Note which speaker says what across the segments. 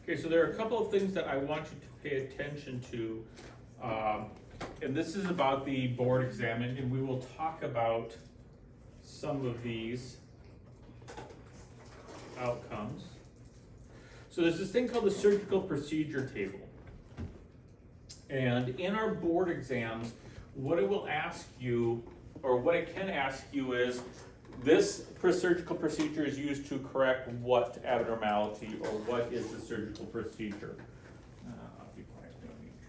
Speaker 1: Okay, so there are a couple of things that I want you to pay attention to. And this is about the board exam, and we will talk about some of these outcomes. So there's this thing called the surgical procedure table. And in our board exams, what it will ask you, or what it can ask you is, this surgical procedure is used to correct what abnormality, or what is the surgical procedure? Be quiet, don't need to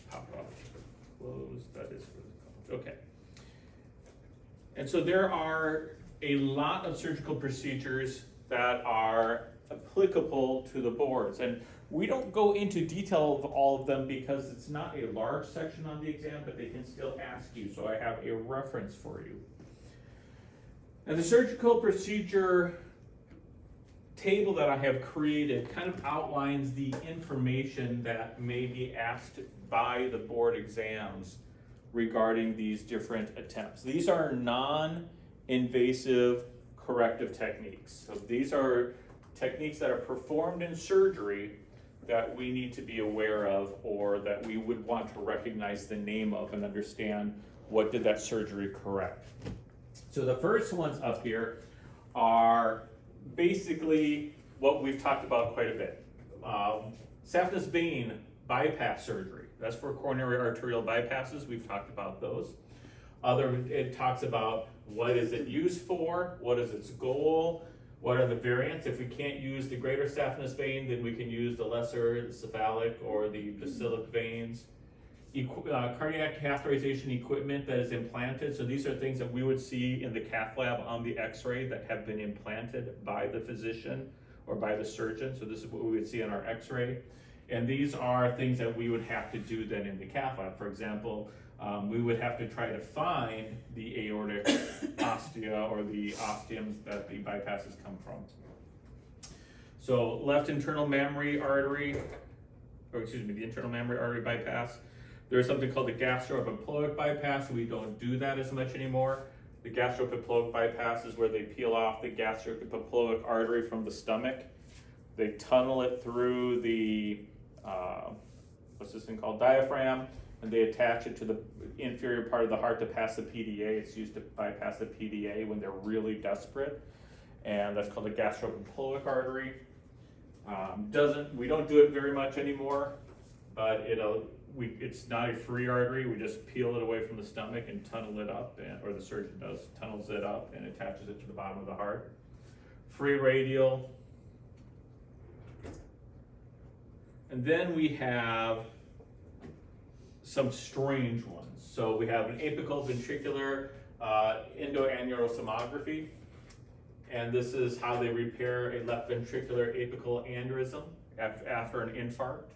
Speaker 1: pop up, close, that is for the, okay. And so there are a lot of surgical procedures that are applicable to the boards. And we don't go into detail of all of them because it's not a large section on the exam, but they can still ask you. So I have a reference for you. And the surgical procedure table that I have created kind of outlines the information that may be asked by the board exams regarding these different attempts. These are non-invasive corrective techniques. So these are techniques that are performed in surgery that we need to be aware of, or that we would want to recognize the name of and understand what did that surgery correct. So the first ones up here are basically what we've talked about quite a bit. Saphenous vein bypass surgery. That's for coronary arterial bypasses. We've talked about those. It talks about what is it used for, what is its goal, what are the variants. If we can't use the greater saphenous vein, then we can use the lesser, the cephalic, or the basilic veins. Cardiac catheterization equipment that is implanted. So these are things that we would see in the cath lab on the x-ray that have been implanted by the physician or by the surgeon. So this is what we would see on our x-ray. And these are things that we would have to do then in the cath lab. For example, we would have to try to find the aortic ostia or the ostiums that the bypasses come from. So left internal mammary artery, or excuse me, the internal mammary artery bypass. There's something called the gastroepiploic bypass. We don't do that as much anymore. The gastroepiploic bypass is where they peel off the gastroepiploic artery from the stomach. They tunnel it through the, what's this thing called, diaphragm, and they attach it to the inferior part of the heart to pass the PDA. It's used to bypass the PDA when they're really desperate. And that's called the gastroepiploic artery. We don't do it very much anymore, but it's not a free artery. We just peel it away from the stomach and tunnel it up, or the surgeon does, tunnels it up and attaches it to the bottom of the heart. Free radial. And then we have some strange ones. So we have an apical ventricular endoaneurysomography. And this is how they repair a left ventricular apical aneurysm after an infarct.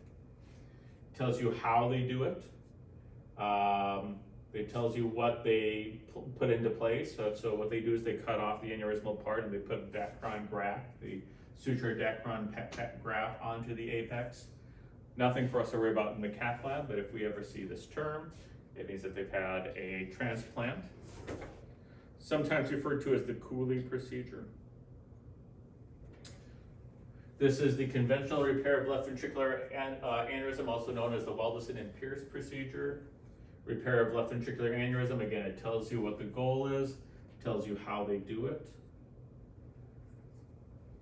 Speaker 1: Tells you how they do it. It tells you what they put into place. So what they do is they cut off the aneurysmal part and they put a Dacron graft, the suture Dacron graft onto the apex. Nothing for us to worry about in the cath lab, but if we ever see this term, it means that they've had a transplant. Sometimes referred to as the Cooley procedure. This is the conventional repair of left ventricular aneurysm, also known as the Weldison and Pierce procedure. Repair of left ventricular aneurysm, again, it tells you what the goal is, tells you how they do it.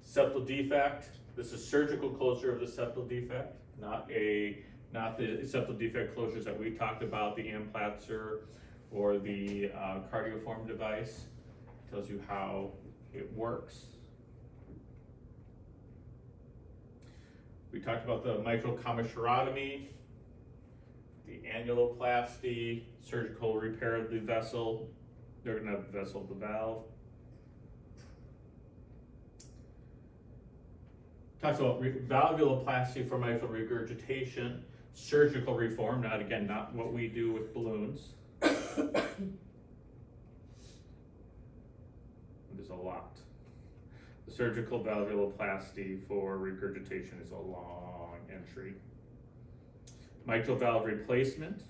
Speaker 1: Septal defect, this is surgical closure of the septal defect, not the septal defect closures that we talked about, the Amplatzer or the cardioform device. It tells you how it works. We talked about the mitral commissurotomy, the annuloplasty, surgical repair of the vessel, or not the vessel, the valve. Talks about valvuloplasty for mitral regurgitation, surgical reform, not what we do with balloons. There's a lot. The surgical valvuloplasty for regurgitation is a long entry. Mitral valve replacement,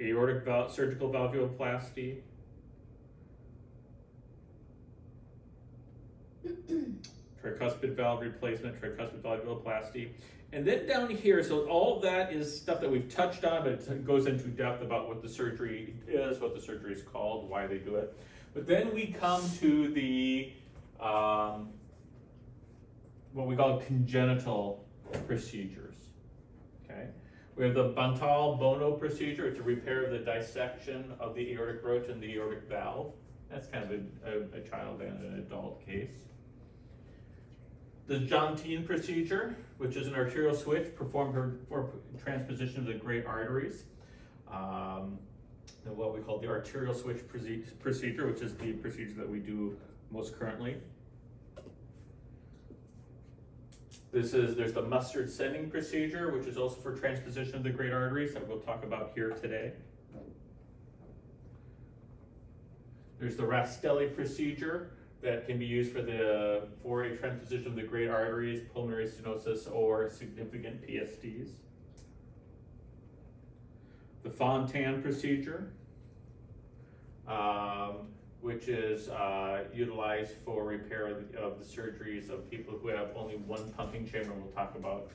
Speaker 1: aortic surgical valvuloplasty, tricuspid valve replacement, tricuspid valvuloplasty. And then down here, so all of that is stuff that we've touched on, but it goes into depth about what the surgery is, what the surgery is called, why they do it. But then we come to the, what we call congenital procedures, okay? We have the Bantal-Bono procedure. It's a repair of the dissection of the aortic root and the aortic valve. That's kind of a child and an adult case. The Jontin procedure, which is an arterial switch performed for transposition of the great arteries. And what we call the arterial switch procedure, which is the procedure that we do most currently. There's the mustard sending procedure, which is also for transposition of the great arteries that we'll talk about here today. There's the Rastelli procedure that can be used for a transposition of the great arteries, pulmonary stenosis, or significant PSTs. The Fontan procedure, which is utilized for repair of the surgeries of people who have only one pumping chamber. We'll talk about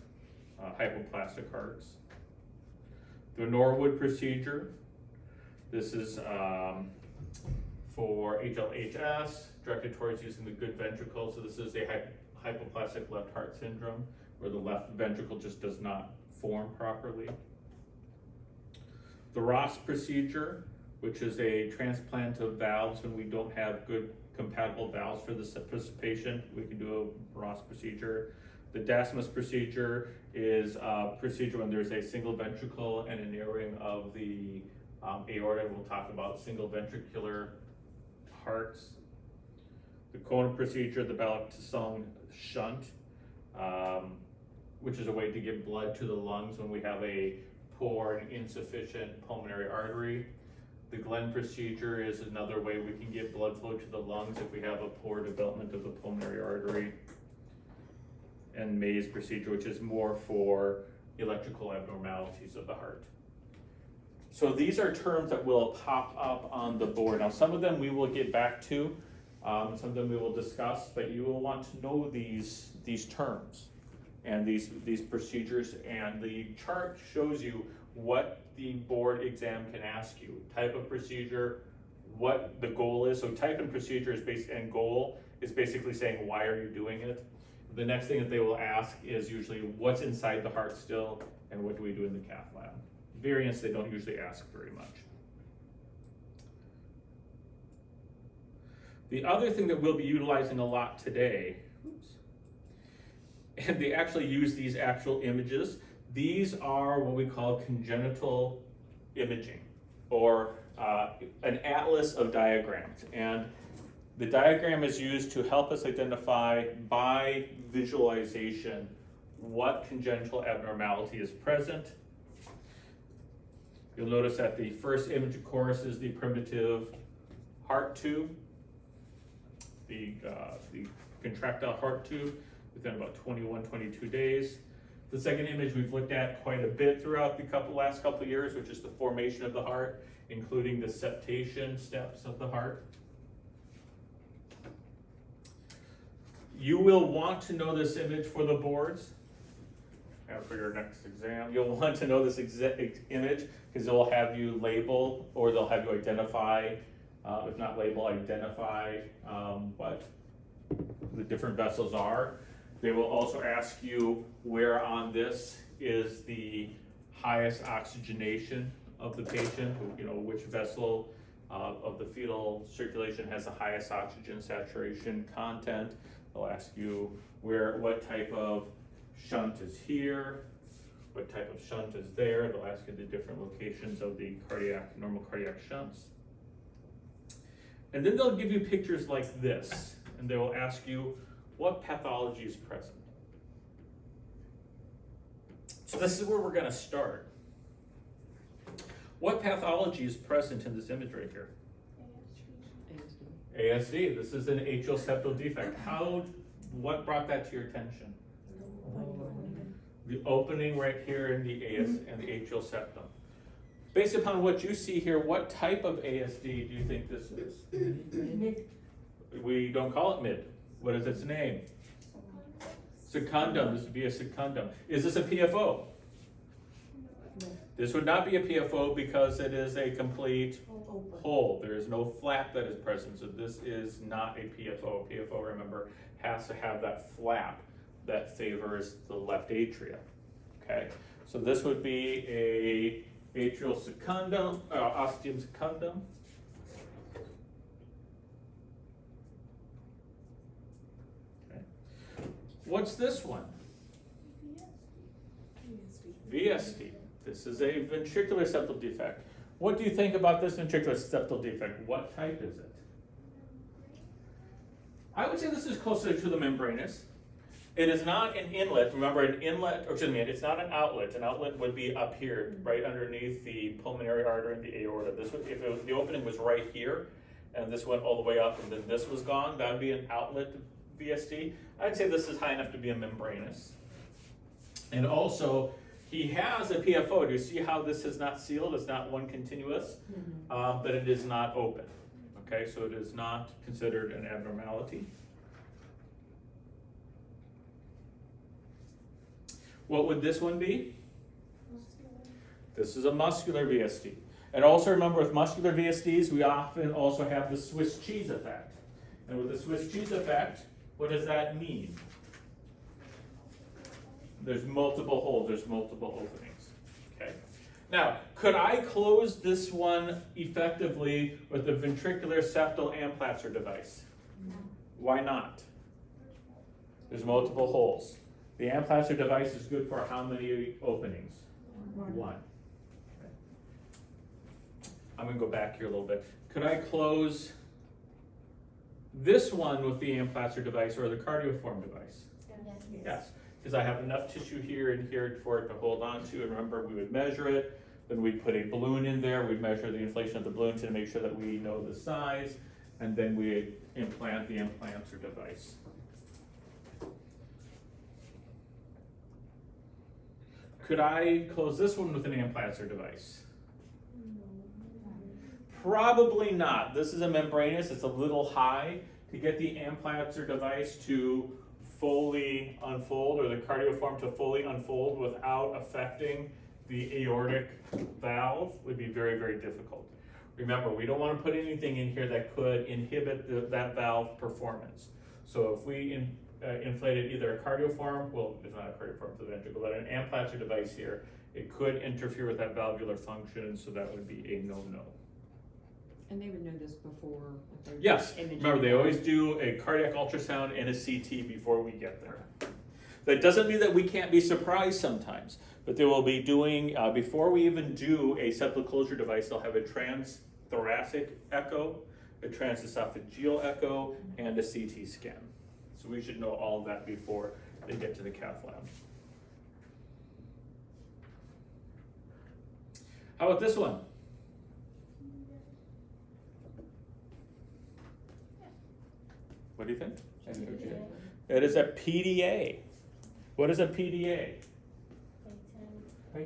Speaker 1: hypoplastic hearts. The Norwood procedure, this is for HLHS, directed towards using the good ventricle. So this is a hypoplastic left heart syndrome, where the left ventricle just does not form properly. The Ross procedure, which is a transplant of valves when we don't have good compatible valves for this patient. We can do a Ross procedure. The Dasmus procedure is a procedure when there's a single ventricle and a narrowing of the aorta. We'll talk about single ventricular hearts. The Kona procedure, the Ballock-Tassone shunt, which is a way to get blood to the lungs when we have a poor and insufficient pulmonary artery. The Glenn procedure is another way we can get blood flow to the lungs if we have a poor development of the pulmonary artery. And Mays procedure, which is more for electrical abnormalities of the heart. So these are terms that will pop up on the board. Now, some of them we will get back to, some of them we will discuss, but you will want to know these terms and these procedures, and the chart shows you what the board exam can ask you. Type of procedure, what the goal is. So type and procedure is and goal is basically saying, why are you doing it? The next thing that they will ask is usually what's inside the heart still, and what do we do in the cath lab. Variants they don't usually ask very much. The other thing that we'll be utilizing a lot today, and they actually use these actual images. These are what we call congenital imaging, or an atlas of diagrams. And the diagram is used to help us identify by visualization what congenital abnormality is present. You'll notice that the first image, of course, is the primitive heart tube, the contractile heart tube within about 21, 22 days. The second image we've looked at quite a bit throughout the last couple of years, which is the formation of the heart, including the septation steps of the heart. You will want to know this image for the boards and for your next exam. You'll want to know this image because they'll have you label, or they'll have you identify, if not label, identify what the different vessels are. They will also ask you where on this is the highest oxygenation of the patient, which vessel of the fetal circulation has the highest oxygen saturation content. They'll ask you what type of shunt is here, what type of shunt is there. They'll ask you the different locations of the normal cardiac shunts. And then they'll give you pictures like this, and they will ask you what pathology is present. So this is where we're going to start. What pathology is present in this image right here? ASD. This is an atrial septal defect. What brought that to your attention? The opening right here in the atrial septum. Based upon what you see here, what type of ASD do you think this is?
Speaker 2: Mid.
Speaker 1: We don't call it mid. What is its name? Secundum, this would be a secundum. Is this a PFO? This would not be a PFO because it is a complete hole. There is no flap that is present, so this is not a PFO. PFO, remember, has to have that flap that favors the left atria. Okay, so this would be a atrial secundum, ostium secundum. Okay. What's this one? VSD. This is a ventricular septal defect. What do you think about this ventricular septal defect? What type is it? I would say this is closer to the membranous. It is not an inlet. Remember, an inlet, or excuse me, it's not an outlet. An outlet would be up here, right underneath the pulmonary artery and the aorta. This would, if it was, the opening was right here, and this went all the way up, and then this was gone, that would be an outlet VSD. I'd say this is high enough to be a membranous. And also, he has a PFO. Do you see how this is not sealed? It's not one continuous, but it is not open. Okay, so it is not considered an abnormality. What would this one be? This is a muscular VSD. And also remember, with muscular VSDs, we often also have the Swiss cheese effect. And with the Swiss cheese effect, what does that mean? There's multiple holes, there's multiple openings. Okay. Now, could I close this one effectively with the ventricular septal Amplatzer device? No. Why not? There's multiple holes. The Amplatzer device is good for how many openings? One. Okay. I'm going to go back here a little bit. Could I close this one with the Amplatzer device or the cardioform device? Yes. Because I have enough tissue here and here for it to hold on to. And remember, we would measure it. Then we'd put a balloon in there. We'd measure the inflation of the balloon to make sure that we know the size. And then we'd implant the Amplatzer device. Could I close this one with an Amplatzer device? Probably not. This is a membranous. It's a little high. To get the Amplatzer device to fully unfold, or the cardioform to fully unfold without affecting the aortic valve would be very, very difficult. Remember, we don't want to put anything in here that could inhibit that valve performance. So if we inflated either a cardioform, well, it's not a cardioform for the ventricle, but an Amplatzer device here, it could interfere with that valvular function, so that would be a no-no.
Speaker 2: And they would know this before?
Speaker 1: Yes, remember they always do a cardiac ultrasound and a CT before we get there. That doesn't mean that we can't be surprised sometimes, but they will be doing, before we even do a septal closure device, they'll have a transthoracic echo, a transesophageal echo, and a CT scan. So we should know all of that before they get to the cath lab. How about this one? What do you think? It is a PDA. What is a PDA?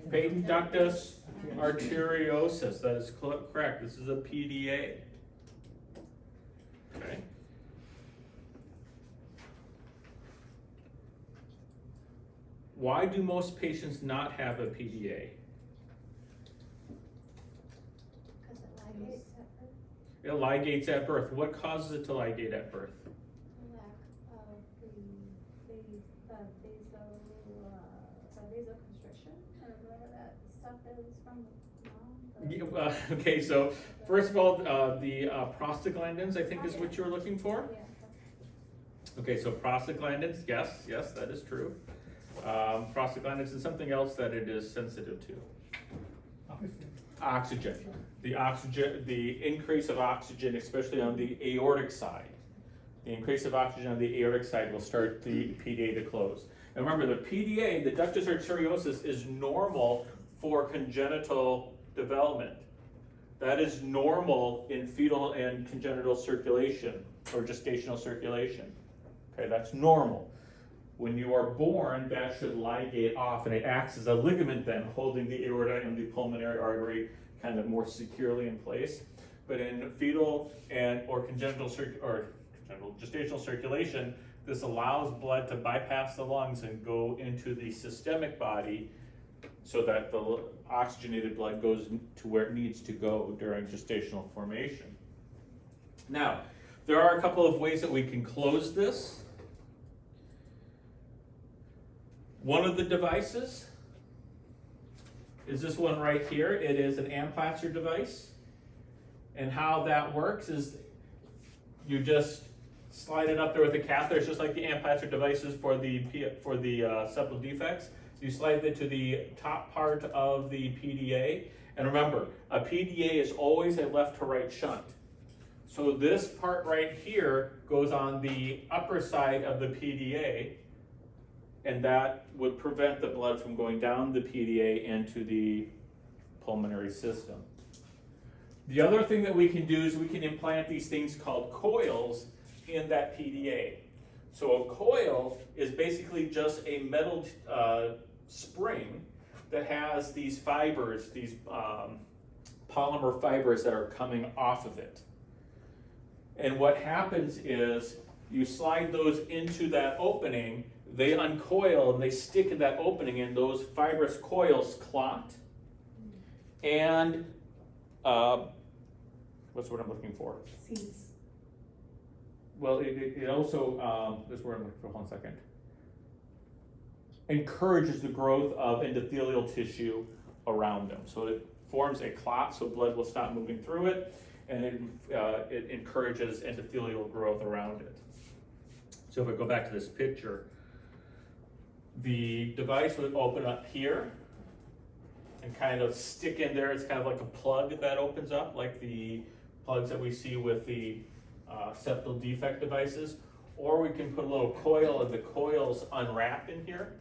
Speaker 1: Patent ductus arteriosus. That is correct. This is a PDA. Okay. Why do most patients not have a PDA? It ligates at birth. What causes it to ligate at birth?
Speaker 3: Vasoconstriction, or whatever that stuff is from the mom.
Speaker 1: Okay, so first of all, the prostaglandins, I think, is what you were looking for.
Speaker 3: Yeah.
Speaker 1: Okay, so prostaglandins, yes, that is true. Prostaglandins and something else that it is sensitive to. Oxygen. The increase of oxygen, especially on the aortic side. The increase of oxygen on the aortic side will start the PDA to close. And remember, the PDA, the ductus arteriosus, is normal for congenital development. That is normal in fetal and congenital circulation, or gestational circulation. Okay, that's normal. When you are born, that should ligate off, and it acts as a ligament then, holding the aorta and the pulmonary artery kind of more securely in place. But in fetal and or congenital gestational circulation, this allows blood to bypass the lungs and go into the systemic body so that the oxygenated blood goes to where it needs to go during gestational formation. Now, there are a couple of ways that we can close this. One of the devices is this one right here. It is an Amplatzer device. And how that works is you just slide it up there with a catheter. It's just like the Amplatzer devices for the septal defects. You slide it to the top part of the PDA. And remember, a PDA is always a left to right shunt. So this part right here goes on the upper side of the PDA, and that would prevent the blood from going down the PDA into the pulmonary system. The other thing that we can do is we can implant these things called coils in that PDA. So a coil is basically just a metal spring that has these fibers, these polymer fibers that are coming off of it. And what happens is you slide those into that opening, they uncoil and they stick in that opening, and those fibrous coils clot. And what's the word I'm looking for?
Speaker 3: Seeds.
Speaker 1: Well, it also, this word I'm looking for, hold on a second. Encourages the growth of endothelial tissue around them. So it forms a clot, so blood will stop moving through it, and it encourages endothelial growth around it. So if I go back to this picture, the device would open up here and kind of stick in there. It's kind of like a plug that opens up, like the plugs that we see with the septal defect devices. Or we can put a little coil, and the coils unwrap in here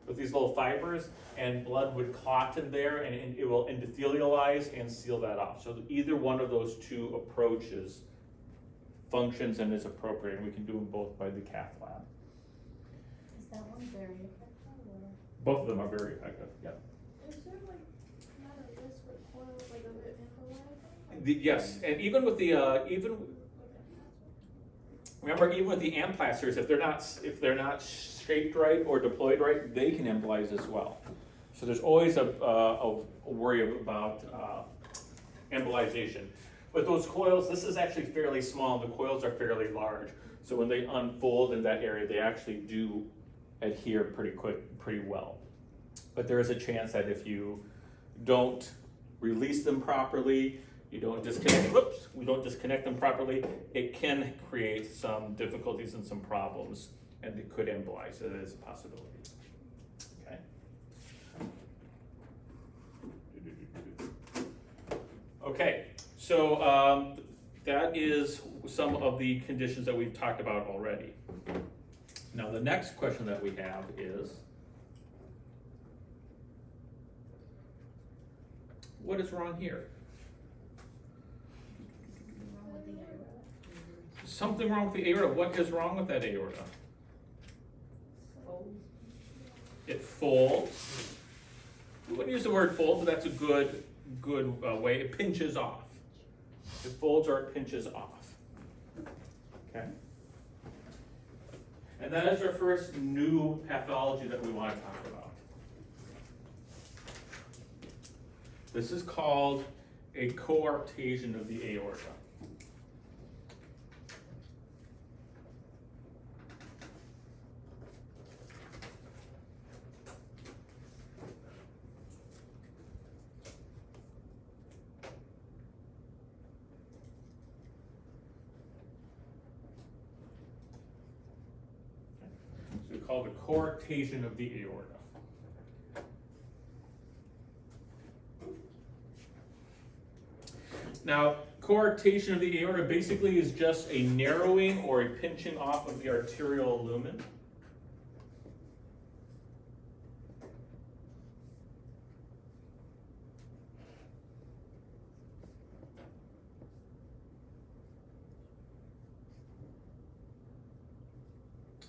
Speaker 1: with these little fibers, and blood would clot in there, and it will endothelialize and seal that off. So either one of those two approaches functions and is appropriate, and we can do them both by the cath lab.
Speaker 3: Is that one very effective, or?
Speaker 1: Both of them are very effective, yeah.
Speaker 3: Is there like not a list with coils like a bit infrared?
Speaker 1: Yes, and even with the, remember, even with the Amplatzers, if they're not shaped right or deployed right, they can embolize as well. So there's always a worry about embolization. But those coils, this is actually fairly small. The coils are fairly large. So when they unfold in that area, they actually do adhere pretty well. But there is a chance that if you don't release them properly, we don't disconnect them properly, it can create some difficulties and some problems, and it could embolize. So that is a possibility. Okay. Okay, so that is some of the conditions that we've talked about already. Now the next question that we have is, what is wrong here? Something wrong with the aorta. What is wrong with that aorta? It folds. We wouldn't use the word fold, but that's a good way. It pinches off. It folds or it pinches off. Okay? And that is our first new pathology that we want to talk about. This is called a coarctation of the aorta. Called a coarctation of the aorta. Now, coarctation of the aorta basically is just a narrowing or a pinching off of the arterial lumen.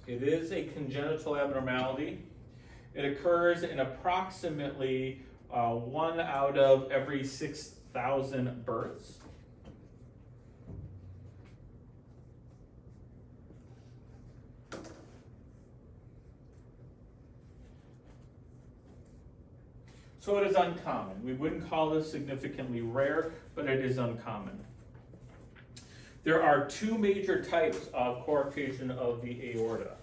Speaker 1: It is a congenital abnormality. It occurs in approximately 1 out of every 6,000 births. So it is uncommon. We wouldn't call this significantly rare, but it is uncommon. There are two major types of coarctation of the aorta.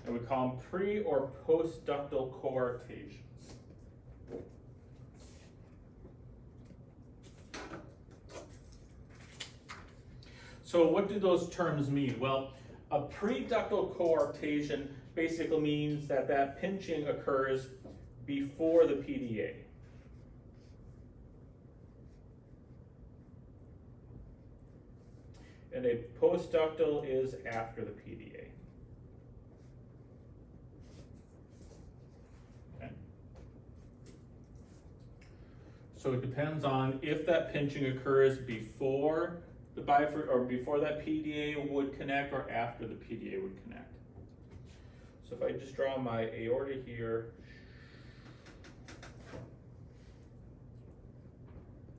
Speaker 1: And we call them pre or post-ductal coarctations. So what do those terms mean? Well, a pre-ductal coarctation basically means that that pinching occurs before the PDA. And a post-ductal is after the PDA. So it depends on if that pinching occurs before the or before that PDA would connect or after the PDA would connect. So if I just draw my aorta here,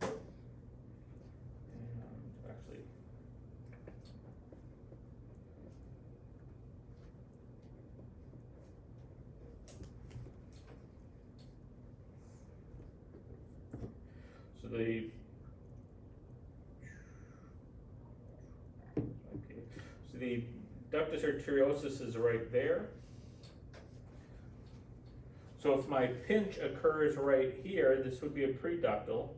Speaker 1: and actually so the ductus arteriosus is right there. So if my pinch occurs right here, this would be a preductal.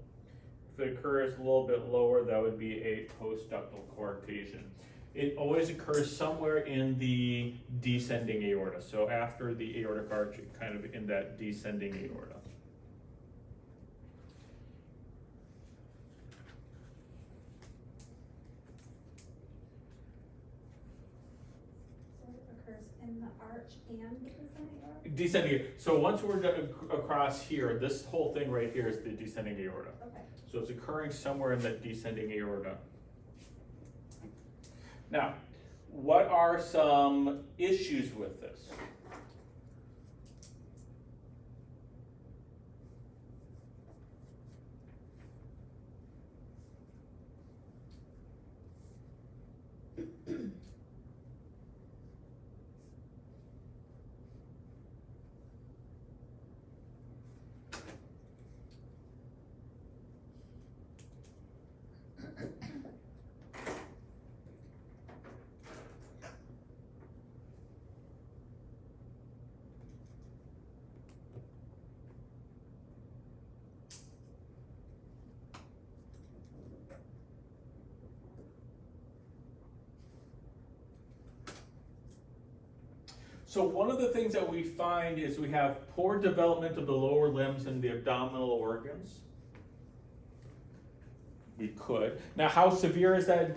Speaker 1: If it occurs a little bit lower, that would be a postductal coarctation. It always occurs somewhere in the descending aorta. So after the aortic arch, kind of in that descending aorta.
Speaker 3: In the arch and the descending aorta?
Speaker 1: Descending. So once we're across here, this whole thing right here is the descending aorta.
Speaker 3: Okay.
Speaker 1: So it's occurring somewhere in that descending aorta. Now, what are some issues with this? So one of the things that we find is we have poor development of the lower limbs and the abdominal organs. We could. Now, how severe is that,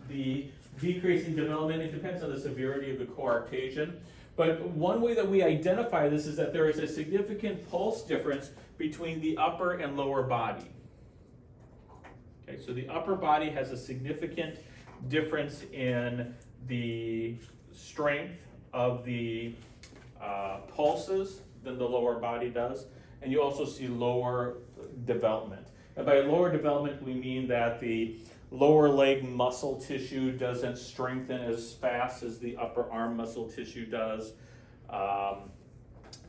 Speaker 1: the decrease in development? It depends on the severity of the coarctation. But one way that we identify this is that there is a significant pulse difference between the upper and lower body. Okay, so the upper body has a significant difference in the strength of the pulses than the lower body does, and you also see lower development. And by lower development, we mean that the lower leg muscle tissue doesn't strengthen as fast as the upper arm muscle tissue does.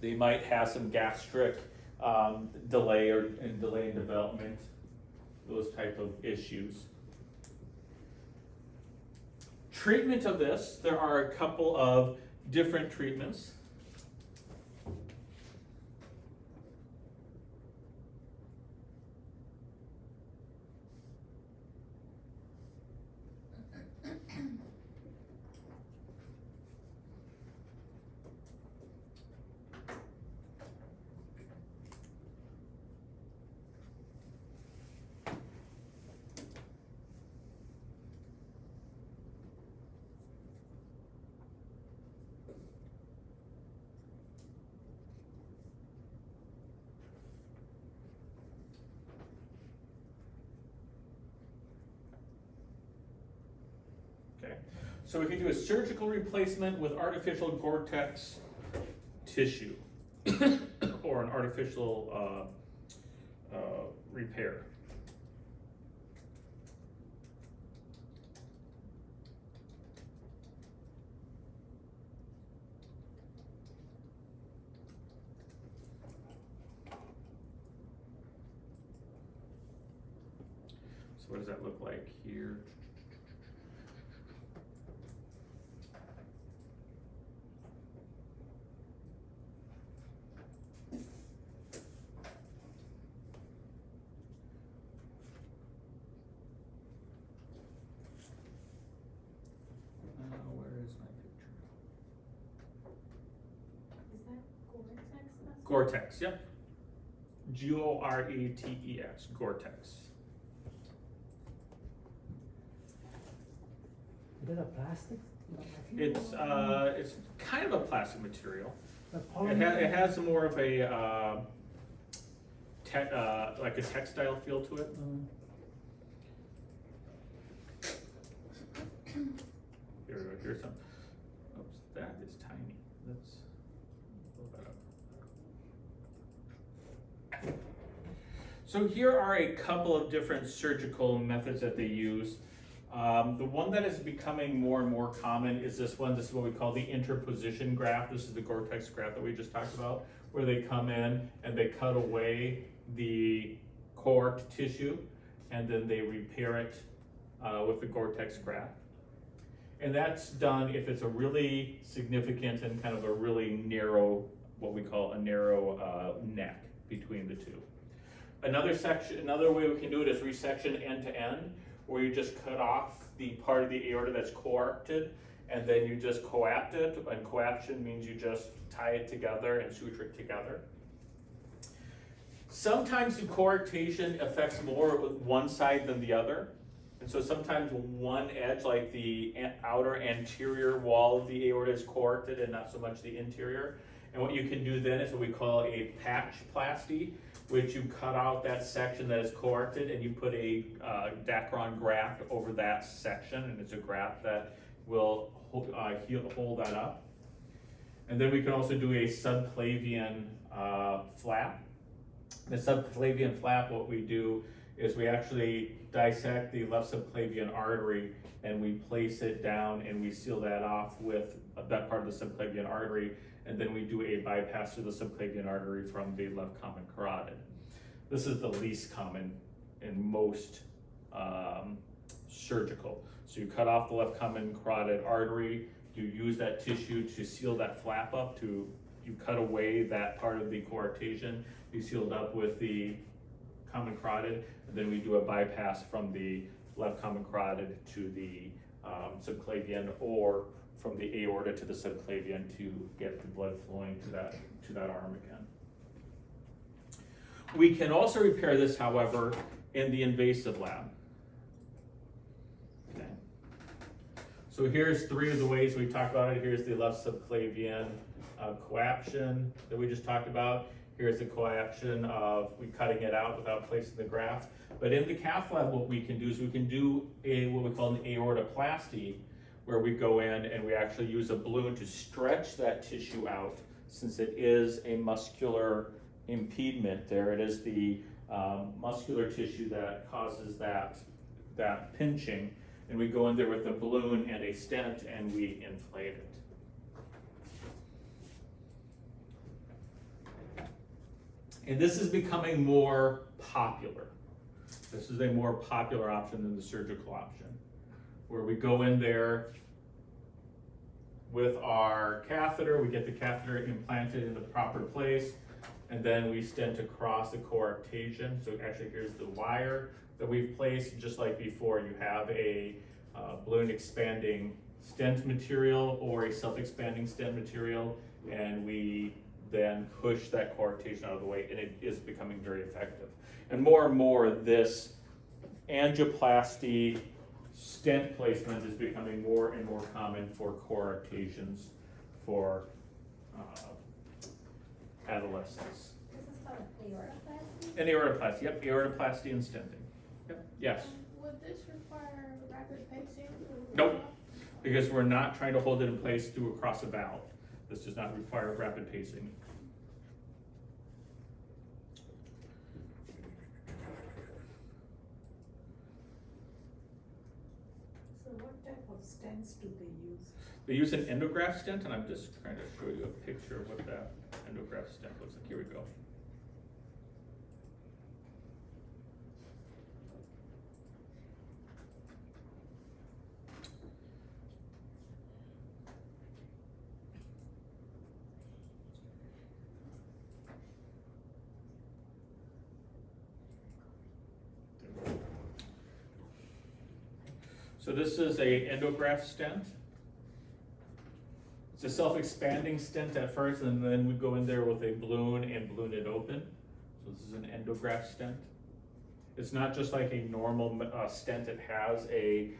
Speaker 1: They might have some gastric delay in development, those type of issues. Treatment of this, there are a couple of different treatments. So we can do a surgical replacement with artificial Gore-Tex tissue or an artificial repair. So what does that look like here? Where is my picture?
Speaker 3: Is that Gore-Tex?
Speaker 1: Gore-Tex, yep. Goretex, Gore-Tex.
Speaker 4: Is that a plastic?
Speaker 1: It's kind of a plastic material.
Speaker 4: The
Speaker 1: It has more of a like a textile feel to it. Here we go. Here's some. Oops, that is tiny. Let's blow that up. So here are a couple of different surgical methods that they use. The one that is becoming more and more common is this one. This is what we call the interposition graft. This is the Gore-Tex graft that we just talked about, where they come in and they cut away the core tissue and then they repair it with the Gore-Tex graft. And that's done if it's a really significant and kind of a really narrow, what we call a narrow neck between the two. Another way we can do it is resection end to end, where you just cut off the part of the aorta that's coarcted, and then you just coapt it, and coaptation means you just tie it together and suture it together. Sometimes the coarctation affects more with one side than the other, and so sometimes one edge, like the outer anterior wall of the aorta, is coarcted and not so much the interior. And what you can do then is what we call a patchplasty, which you cut out that section that is coarcted and you put a Dacron graft over that section, and it's a graft that will hold that up. And then we can also do a subclavian flap. The subclavian flap, what we do is we actually dissect the left subclavian artery and we place it down and we seal that off with that part of the subclavian artery, and then we do a bypass through the subclavian artery from the left common carotid. This is the least common in most surgical. So you cut off the left common carotid artery, you use that tissue to seal that flap up, you cut away that part of the coarctation, you seal it up with the common carotid, and then we do a bypass from the left common carotid to the subclavian, or from the aorta to the subclavian to get the blood flowing to that arm again. We can also repair this, however, in the invasive lab. Okay. So here's three of the ways we talked about it. Here's the left subclavian coaptation that we just talked about. Here's the coaptation of cutting it out without placing the graft. But in the cath lab, what we can do is we can do what we call an aortoplasty, where we go in and we actually use a balloon to stretch that tissue out, since it is a muscular impediment there. It is the muscular tissue that causes that pinching, and we go in there with a balloon and a stent and we inflate it. And this is becoming more popular. This is a more popular option than the surgical option, where we go in there with our catheter, we get the catheter implanted in the proper place, and then we stent across the coarctation. So actually here's the wire that we've placed. Just like before, you have a balloon expanding stent material or a self-expanding stent material, and we then push that coarctation out of the way, and it is becoming very effective. And more, this angioplasty stent placement is becoming more and more common for coarctations for adolescents.
Speaker 3: This is called aortoplasty?
Speaker 1: And aortoplasty, yep, aortoplasty and stenting. Yep, yes.
Speaker 3: Would this require rapid pacing?
Speaker 1: Nope. because we're not trying to hold it in place through across a valve. This does not require rapid pacing.
Speaker 4: So what type of stents do they use?
Speaker 1: They use an endograft stent, and I'm just trying to show you a picture of what that endograft stent looks like. Here we go. So this is a endograft stent. It's a self-expanding stent at first, and then we go in there with a balloon and balloon it open. So this is an endograft stent. It's not just like a normal stent. It has a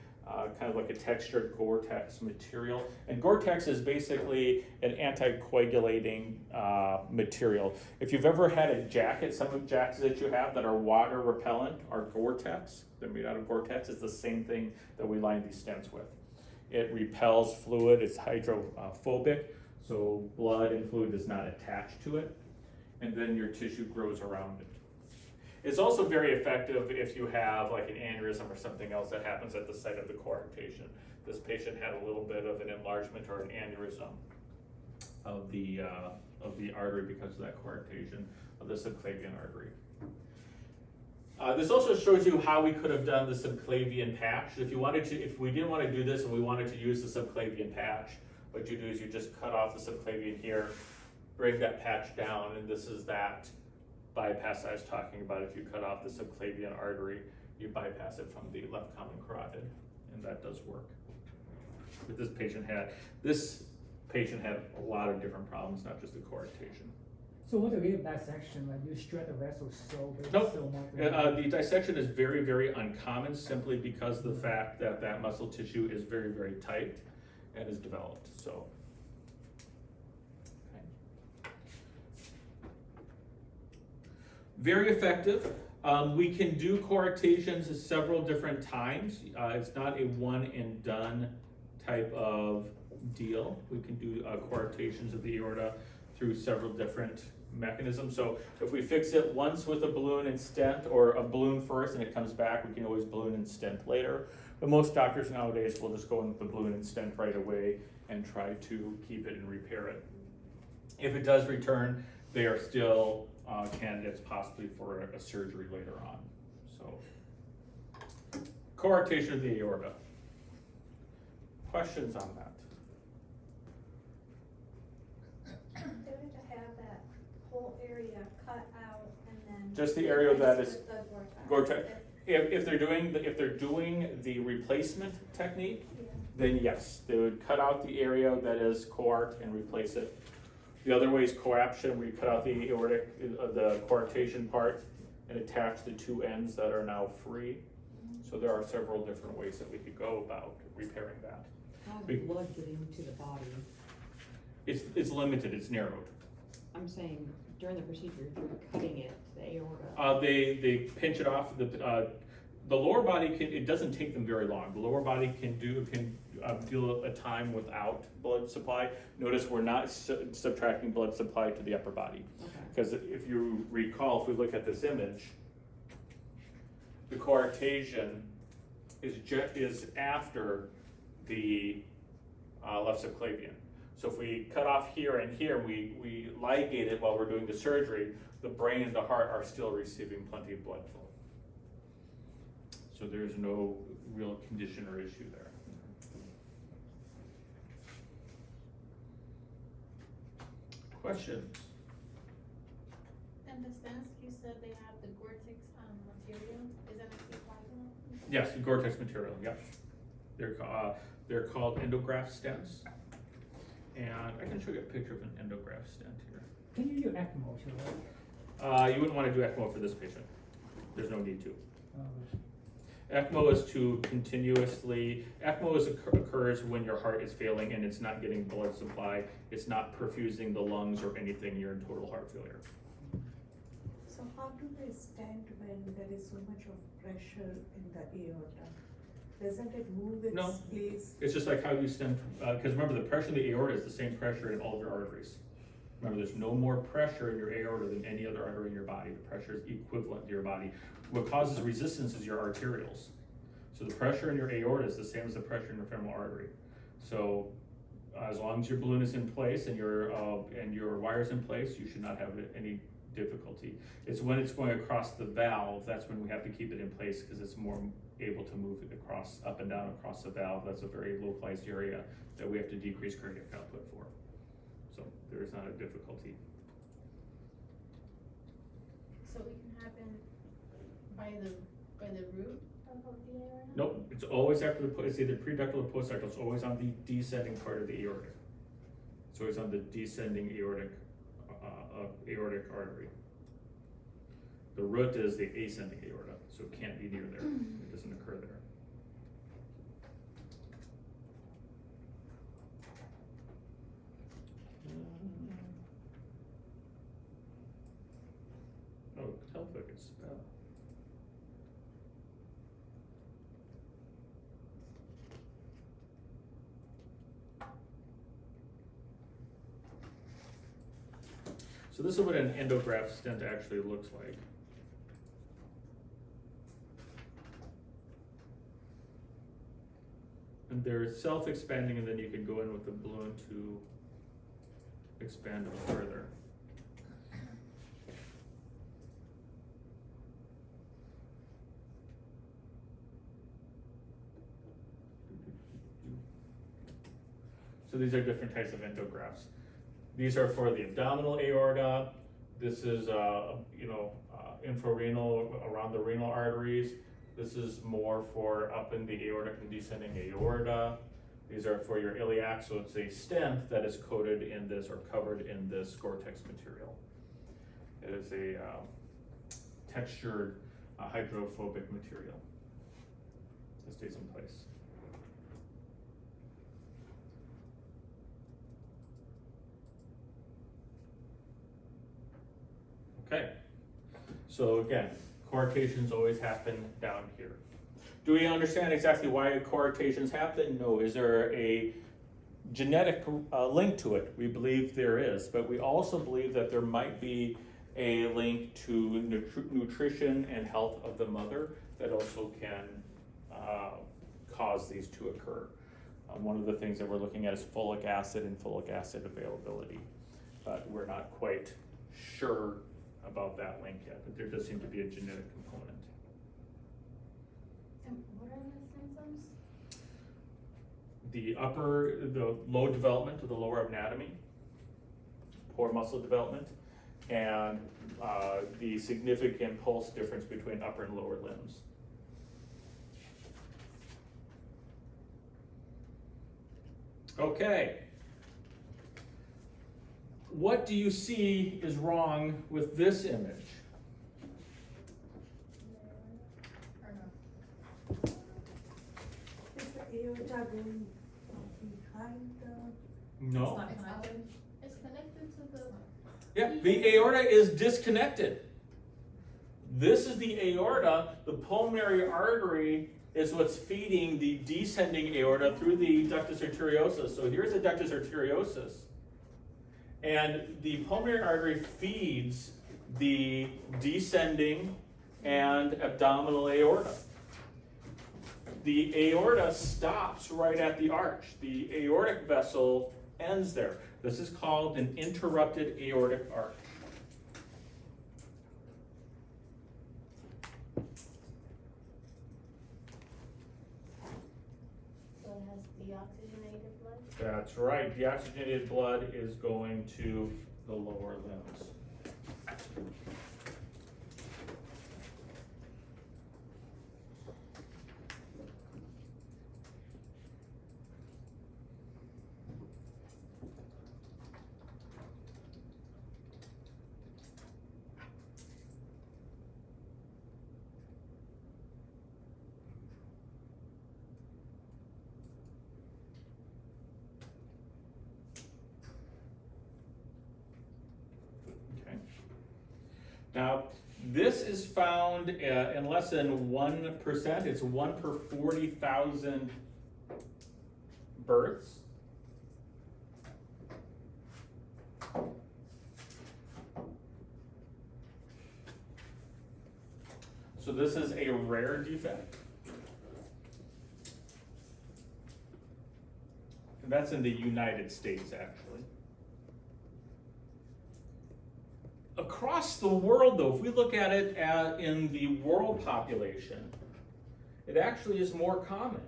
Speaker 1: kind of like a textured Gore-Tex material. And Gore-Tex is basically an anticoagulating material. If you've ever had a jacket, some of the jackets that you have that are water repellent are Gore-Tex. They're made out of Gore-Tex. It's the same thing that we line these stents with. It repels fluid. It's hydrophobic, so blood and fluid does not attach to it. And then your tissue grows around it. It's also very effective if you have like an aneurysm or something else that happens at the site of the coarctation. This patient had a little bit of an enlargement or an aneurysm of the artery because of that coarctation of the subclavian artery. This also shows you how we could have done the subclavian patch. If we didn't want to do this and we wanted to use the subclavian patch, what you do is you just cut off the subclavian here, bring that patch down, and this is that bypass I was talking about. If you cut off the subclavian artery, you bypass it from the left common carotid, and that does work. But this patient had a lot of different problems, not just the coarctation.
Speaker 5: So what the real dissection, like you stretch the vessel so big,
Speaker 1: Nope.
Speaker 5: so much.
Speaker 1: The dissection is very, very uncommon simply because of the fact that that muscle tissue is very, very tight and is developed, so. Okay. Very effective. We can do coarctations several different times. It's not a one and done type of deal. We can do coarctations of the aorta through several different mechanisms. So if we fix it once with a balloon and stent, or a balloon first and it comes back, we can always balloon and stent later. But most doctors nowadays will just go in with the balloon and stent right away and try to keep it and repair it. If it does return, they are still candidates possibly for a surgery later on. So, coarctation of the aorta. Questions on that?
Speaker 3: Better to have that whole area cut out and then.
Speaker 1: Just the area that is
Speaker 3: With the
Speaker 1: Gore-Tex. If they're doing the replacement technique,
Speaker 3: Yeah.
Speaker 1: then yes, they would cut out the area that is coart and replace it. The other way is coaptation, where you cut out the aortic, the coarctation part and attach the two ends that are now free. So there are several different ways that we could go about repairing that.
Speaker 2: How's the blood getting into the body?
Speaker 1: It's limited, it's narrowed.
Speaker 2: I'm saying during the procedure, if you're cutting it, the aorta.
Speaker 1: They pinch it off. The lower body it doesn't take them very long. The lower body can deal a time without blood supply. Notice we're not subtracting blood supply to the upper body.
Speaker 2: Okay.
Speaker 1: Because if you recall, if we look at this image, the coarctation is after the left subclavian. So if we cut off here and here, we ligate it while we're doing the surgery, the brain and the heart are still receiving plenty of blood flow. So there's no real condition or issue there. Questions?
Speaker 3: And the stents, you said they have the Gore-Tex material, is that a supply?
Speaker 1: Yes, Gore-Tex material, yep. They're called endograft stents. And I can show you a picture of an endograft stent here.
Speaker 5: Can you do ECMO too, right?
Speaker 1: You wouldn't want to do ECMO for this patient. There's no need to.
Speaker 5: Um,
Speaker 1: ECMO is to continuously, occurs when your heart is failing and it's not getting blood supply, it's not perfusing the lungs or anything, you're in total heart failure.
Speaker 4: So how do they stand when there is so much of pressure in the aorta? Doesn't it move its
Speaker 1: No.
Speaker 4: place?
Speaker 1: It's just like how you stem, because remember, the pressure in the aorta is the same pressure in all of your arteries. Remember, there's no more pressure in your aorta than any other artery in your body. The pressure is equivalent to your body. What causes resistance is your arterioles. So the pressure in your aorta is the same as the pressure in your femoral artery. So as long as your balloon is in place and your wire's in place, you should not have any difficulty. It's when it's going across the valve, that's when we have to keep it in place, because it's more able to move it across, up and down across the valve. That's a very localized area that we have to decrease cardiac output for. So there is not a difficulty.
Speaker 3: So it can happen by the root of the aorta?
Speaker 1: Nope, it's always after it's either preductal or postductal. It's always on the descending part of the aorta. It's always on the descending aortic artery. The root is the ascending aorta, so it can't be near there. It doesn't occur there. Oh, tell if I can spell. So this is what an endograft stent actually looks like. And they're self-expanding, and then you can go in with the balloon to expand them further. So these are different types of endografts. These are for the abdominal aorta. This is, infrarenal, around the renal arteries. This is more for up in the aortic and descending aorta. These are for your iliac, so it's a stent that is coated in this or covered in this Gore-Tex material. It is a textured hydrophobic material that stays in place. Okay, so again, coarctations always happen down here. Do we understand exactly why coarctations happen? No. Is there a genetic link to it? We believe there is, but we also believe that there might be a link to nutrition and health of the mother that also can cause these to occur. One of the things that we're looking at is folic acid and folic acid availability, but we're not quite sure about that link yet, but there does seem to be a genetic component.
Speaker 3: And what are the symptoms?
Speaker 1: The low development of the lower anatomy, poor muscle development, and the significant pulse difference between upper and lower limbs. Okay. What do you see is wrong with this image?
Speaker 4: Is the aorta going behind the?
Speaker 1: No.
Speaker 3: It's connected to the.
Speaker 1: Yeah, the aorta is disconnected. This is the aorta. The pulmonary artery is what's feeding the descending aorta through the ductus arteriosus. So here's the ductus arteriosus. And the pulmonary artery feeds the descending and abdominal aorta. The aorta stops right at the arch. The aortic vessel ends there. This is called an interrupted aortic arch.
Speaker 3: So it has deoxygenated blood?
Speaker 1: That's right. Deoxygenated blood is going to the lower limbs. Now, This is found in less than 1%. It's 1 per 40,000 births. So this is a rare defect. And that's in the United States, actually. Across the world, though, if we look at it in the world population, it actually is more common.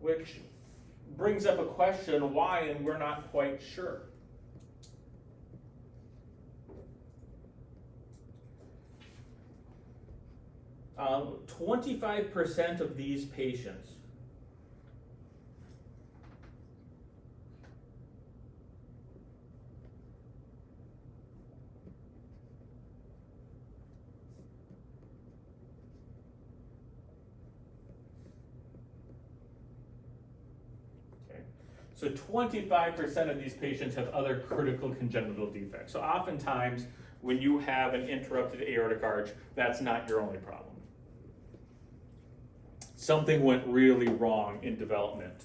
Speaker 1: Which brings up a question, why, and we're not quite sure. Um, 25% of these patients So 25% of these patients have other critical congenital defects. So oftentimes, when you have an interrupted aortic arch, that's not your only problem. Something went really wrong in development,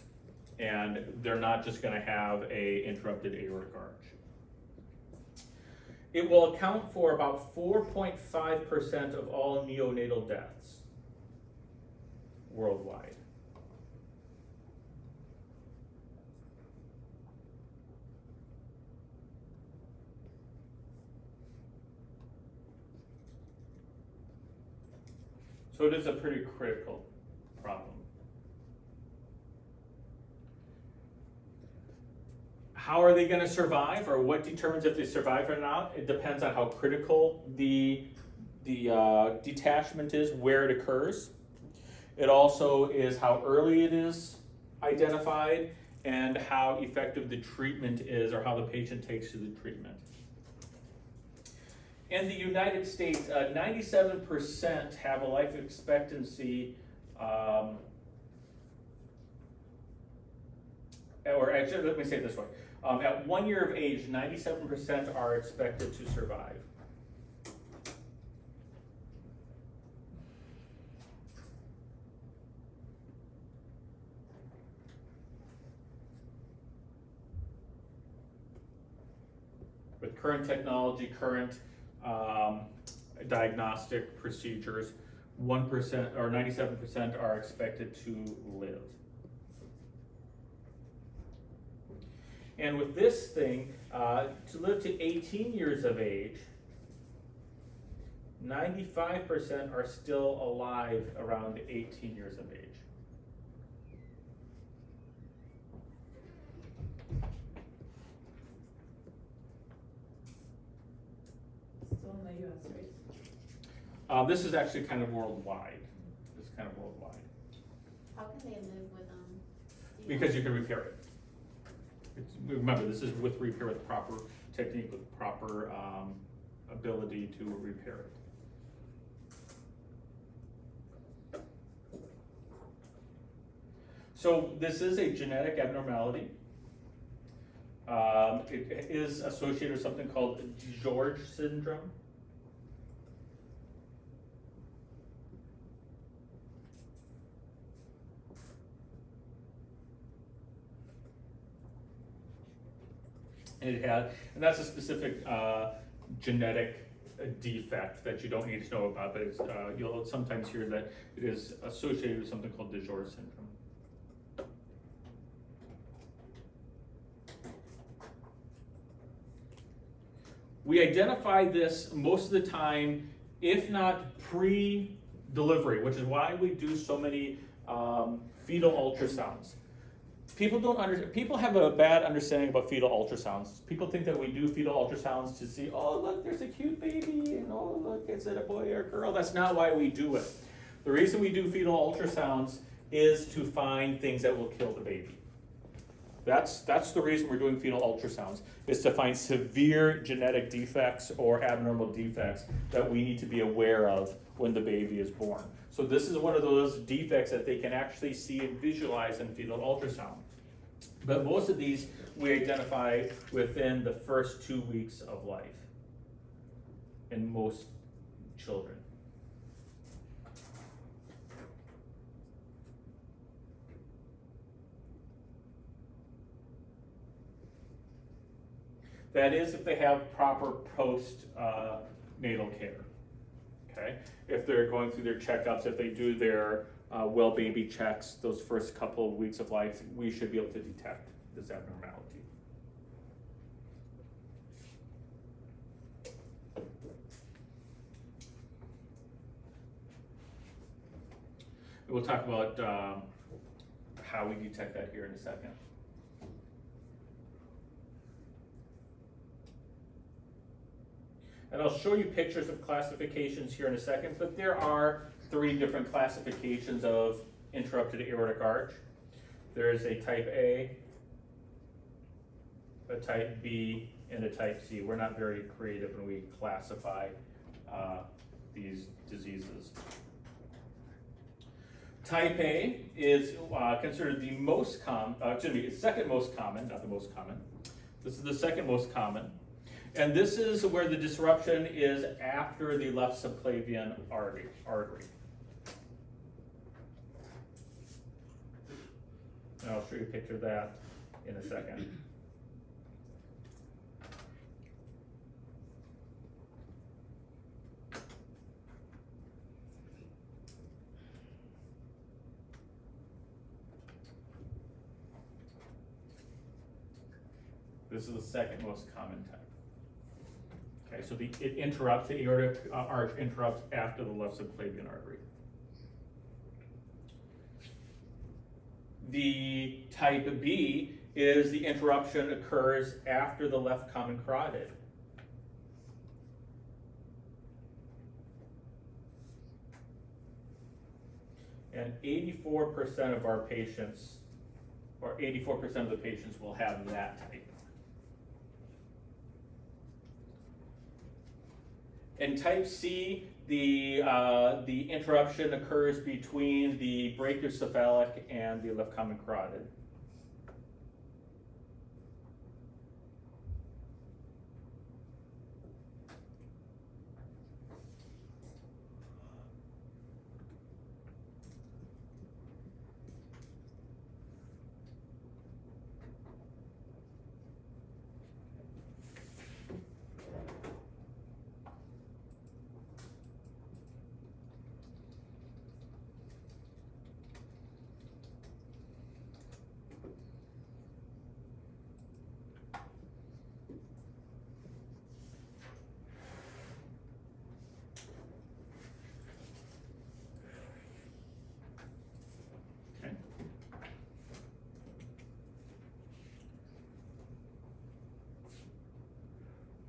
Speaker 1: and they're not just going to have a interrupted aortic arch. It will account for about 4.5% of all neonatal deaths worldwide. So it is a pretty critical problem. How are they going to survive, or what determines if they survive or not? It depends on how critical the detachment is, where it occurs. It also is how early it is identified and how effective the treatment is, or how the patient takes to the treatment. In the United States, 97% have a life expectancy, or actually, let me say it this way. At 1 year of age, 97% are expected to survive. With current technology, current diagnostic procedures, 1% or 97% are expected to live. And with this thing, to live to 18 years of age, 95% are still alive around 18 years of age.
Speaker 4: Still in the US, right?
Speaker 1: This is actually kind of worldwide. This is kind of worldwide.
Speaker 3: How can they live with
Speaker 1: Because you can repair it. Remember, this is with repair, with proper technique, with proper ability to repair it. So this is a genetic abnormality. It is associated with something called DiGeorge syndrome. And that's a specific genetic defect that you don't need to know about, but it's, you'll sometimes hear that it is associated with something called DiGeorge syndrome. We identify this most of the time, if not pre-delivery, which is why we do so many fetal ultrasounds. People have a bad understanding about fetal ultrasounds. People think that we do fetal ultrasounds to see, oh look, there's a cute baby, and oh look, is it a boy or a girl? That's not why we do it. The reason we do fetal ultrasounds is to find things that will kill the baby. That's the reason we're doing fetal ultrasounds, is to find severe genetic defects or abnormal defects that we need to be aware of when the baby is born. So this is one of those defects that they can actually see and visualize in fetal ultrasound. But most of these we identify within the first 2 weeks of life in most children. That is if they have proper post-natal care, okay? If they're going through their checkups, if they do their well baby checks those first couple of weeks of life, we should be able to detect this abnormality. We'll talk about how we detect that here in a second. And I'll show you pictures of classifications here in a second, but there are 3 different classifications of interrupted aortic arch. There is a type A, a type B, and a type C. We're not very creative when we classify these diseases. Type A is considered the most common, second most common, not the most common. This is the second most common. And this is where the disruption is after the left subclavian artery. And I'll show you a picture of that in a second. This is the second most common type. Okay, so it interrupts, the aortic arch interrupts after the left subclavian artery. The type B is the interruption occurs after the left common carotid. And 84% of our patients, or 84% of the patients will have that type. In type C, the interruption occurs between the brachiocephalic and the left common carotid.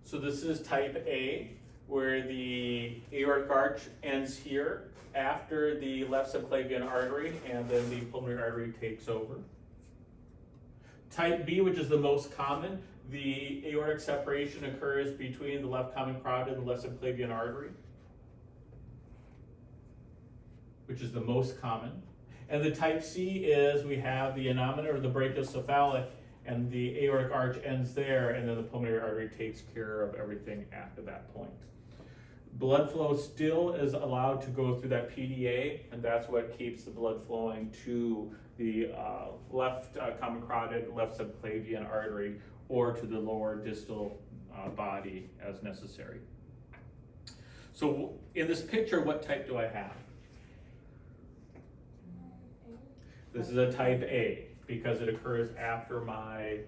Speaker 1: So this is type A, where the aortic arch ends here after the left subclavian artery, and then the pulmonary artery takes over. Type B, which is the most common, the aortic separation occurs between the left common carotid and the left subclavian artery, which is the most common. And the type C is we have the innominate or the brachiocephalic, and the aortic arch ends there, and then the pulmonary artery takes care of everything after that point. Blood flow still is allowed to go through that PDA, and that's what keeps the blood flowing to the left common carotid, left subclavian artery, or to the lower distal body as necessary. So in this picture, what type do I have? This is a type A, because it occurs after my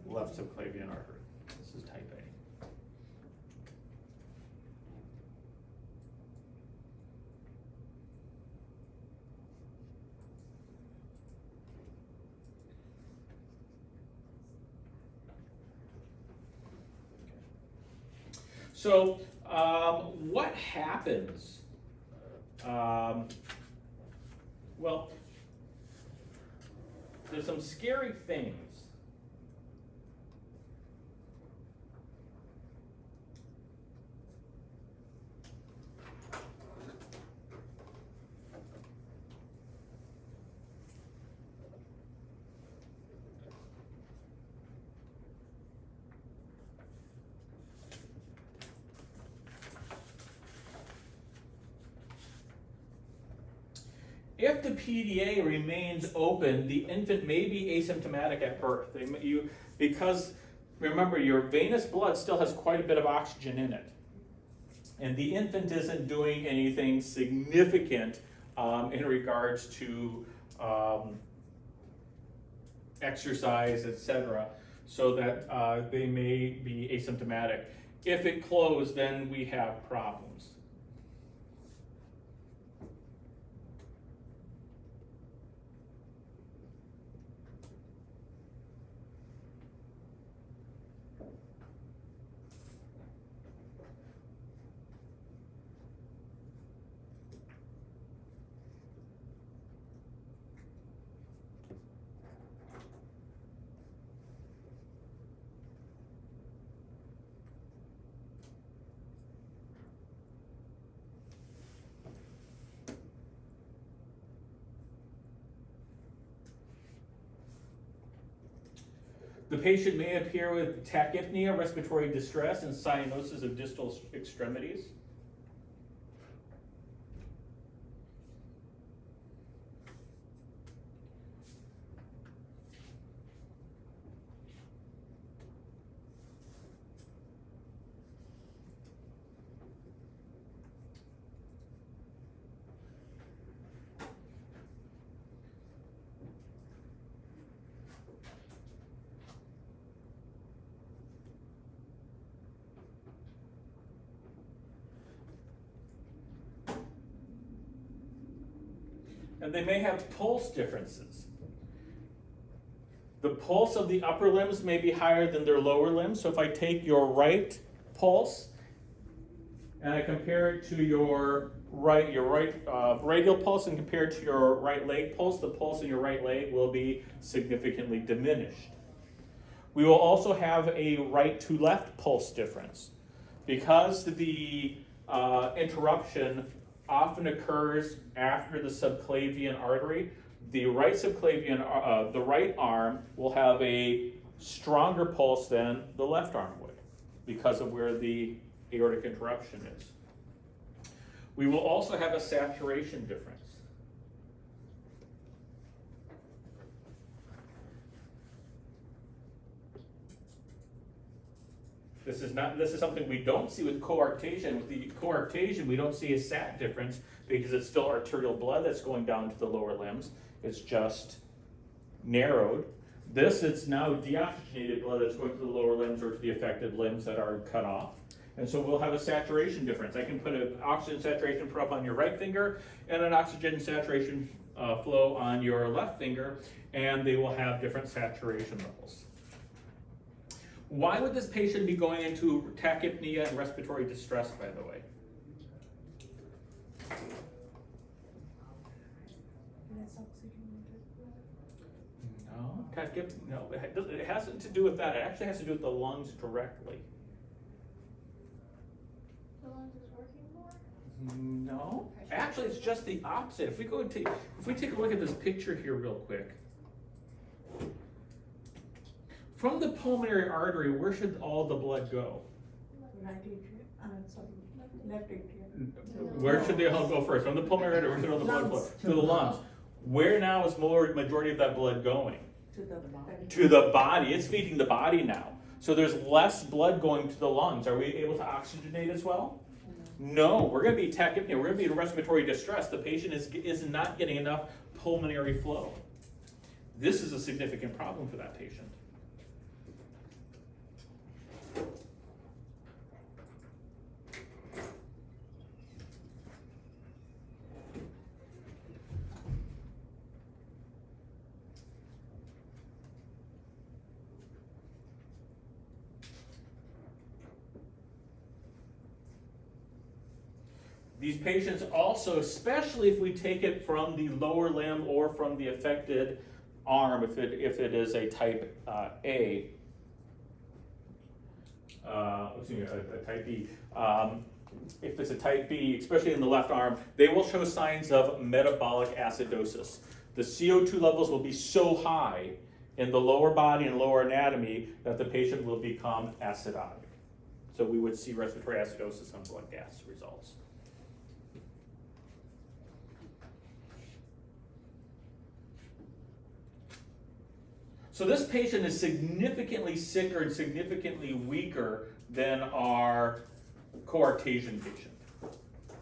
Speaker 1: left subclavian artery. This is type A. So, what happens? Well, there's some scary things. If the PDA remains open, the infant may be asymptomatic at birth. Because remember, your venous blood still has quite a bit of oxygen in it. And the infant isn't doing anything significant in regards to exercise, etc., so that they may be asymptomatic. If it closed, then we have problems. The patient may appear with tachypnea, respiratory distress, and cyanosis of distal extremities. And they may have pulse differences. The pulse of the upper limbs may be higher than their lower limbs. So if I take your right pulse and I compare it to your radial pulse and compare it to your right leg pulse, the pulse in your right leg will be significantly diminished. We will also have a right to left pulse difference. Because the interruption often occurs after the subclavian artery, the right subclavian, the right arm will have a stronger pulse than the left arm would because of where the aortic interruption is. We will also have a saturation difference. This is something we don't see with coarctation. With the coarctation, we don't see a sat difference because it's still arterial blood that's going down to the lower limbs. It's just narrowed. This, it's now deoxygenated blood that's going to the lower limbs or to the affected limbs that are cut off. And so we'll have a saturation difference. I can put an oxygen saturation probe on your right finger and an oxygen saturation flow on your left finger, and they will have different saturation levels. Why would this patient be going into tachypnea and respiratory distress, by the way?
Speaker 4: Less oxygenated blood.
Speaker 1: No, it hasn't to do with that. It actually has to do with the lungs directly.
Speaker 3: The lungs is working more?
Speaker 1: No, actually it's just the opposite. If we take a look at this picture here real quick. From the pulmonary artery, where should all the blood go?
Speaker 4: Right atrium, left atrium.
Speaker 1: Where should they all go first? From the pulmonary artery, where should all the blood flow? To the lungs. Where now is majority of that blood going?
Speaker 4: To the body.
Speaker 1: To the body. It's feeding the body now. So there's less blood going to the lungs. Are we able to oxygenate as well? No, we're going to be tachypnea. We're going to be in respiratory distress. The patient is not getting enough pulmonary flow. This is a significant problem for that patient. These patients also, especially if we take it from the lower limb or from the affected arm, if it is a type A, a type B, if it's a type B, especially in the left arm, they will show signs of metabolic acidosis. The CO2 levels will be so high in the lower body and lower anatomy that the patient will become acidotic. So we would see respiratory acidosis on blood gas results. So this patient is significantly sicker and significantly weaker than our coarctation patient.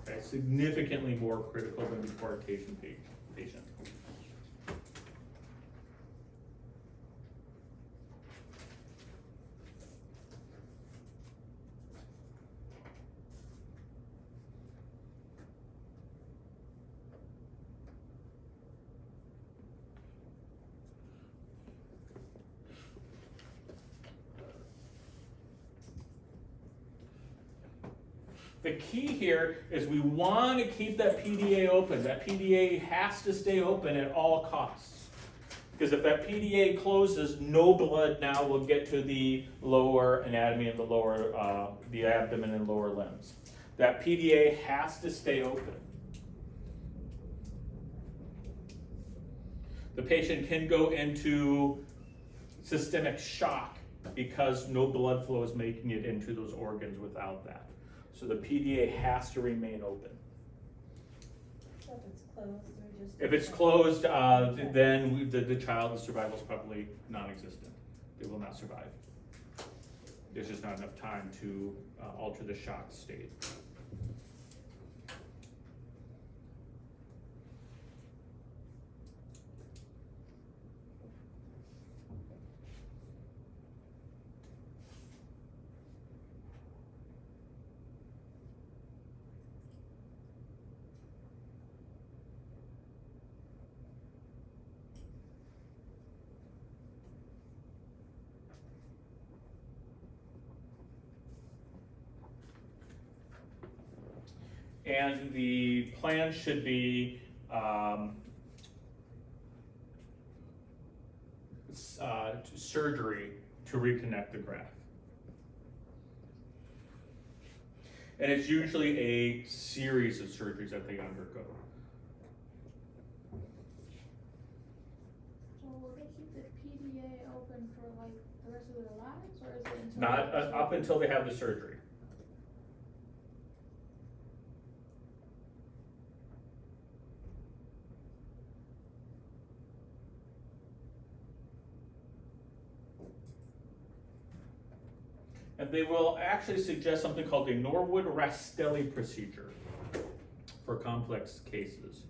Speaker 1: Okay, significantly more critical than the coarctation patient. The key here is we want to keep that PDA open. That PDA has to stay open at all costs. Because if that PDA closes, no blood now will get to the lower anatomy and the abdomen and lower limbs. That PDA has to stay open. The patient can go into systemic shock because no blood flow is making it into those organs without that. So the PDA has to remain open.
Speaker 4: So if it's closed, or just.
Speaker 1: If it's closed, then the child's survival is probably non-existent. They will not survive. There's just not enough time to alter the shock state. And the plan should be surgery to reconnect the graft. And it's usually a series of surgeries that they undergo.
Speaker 3: So will they keep the PDA open for like the rest of their lives, or is it until?
Speaker 1: Not up until they have the surgery. And they will actually suggest something called a Norwood-Rastelli procedure for complex cases.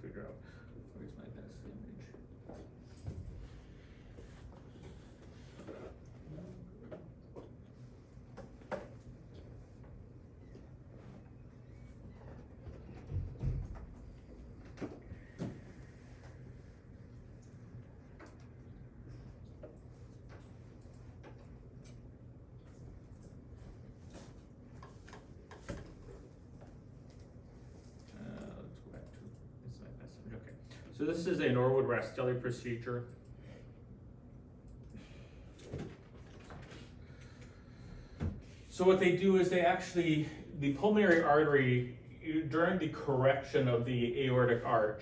Speaker 1: Figure out where's my best image. Let's go back to this is my best image. Okay. So this is a Norwood-Rastelli procedure. So what they do is they actually, the pulmonary artery, during the correction of the aortic arch,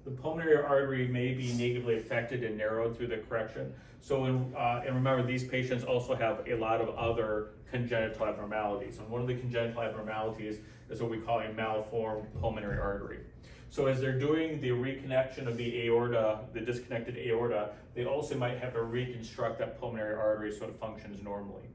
Speaker 1: the pulmonary artery may be negatively affected and narrowed through the correction. So, and remember, these patients also have a lot of other congenital abnormalities. And one of the congenital abnormalities is what we call a malformed pulmonary artery. So as they're doing the reconnection of the aorta, the disconnected aorta, they also might have to reconstruct that pulmonary artery so it functions normally.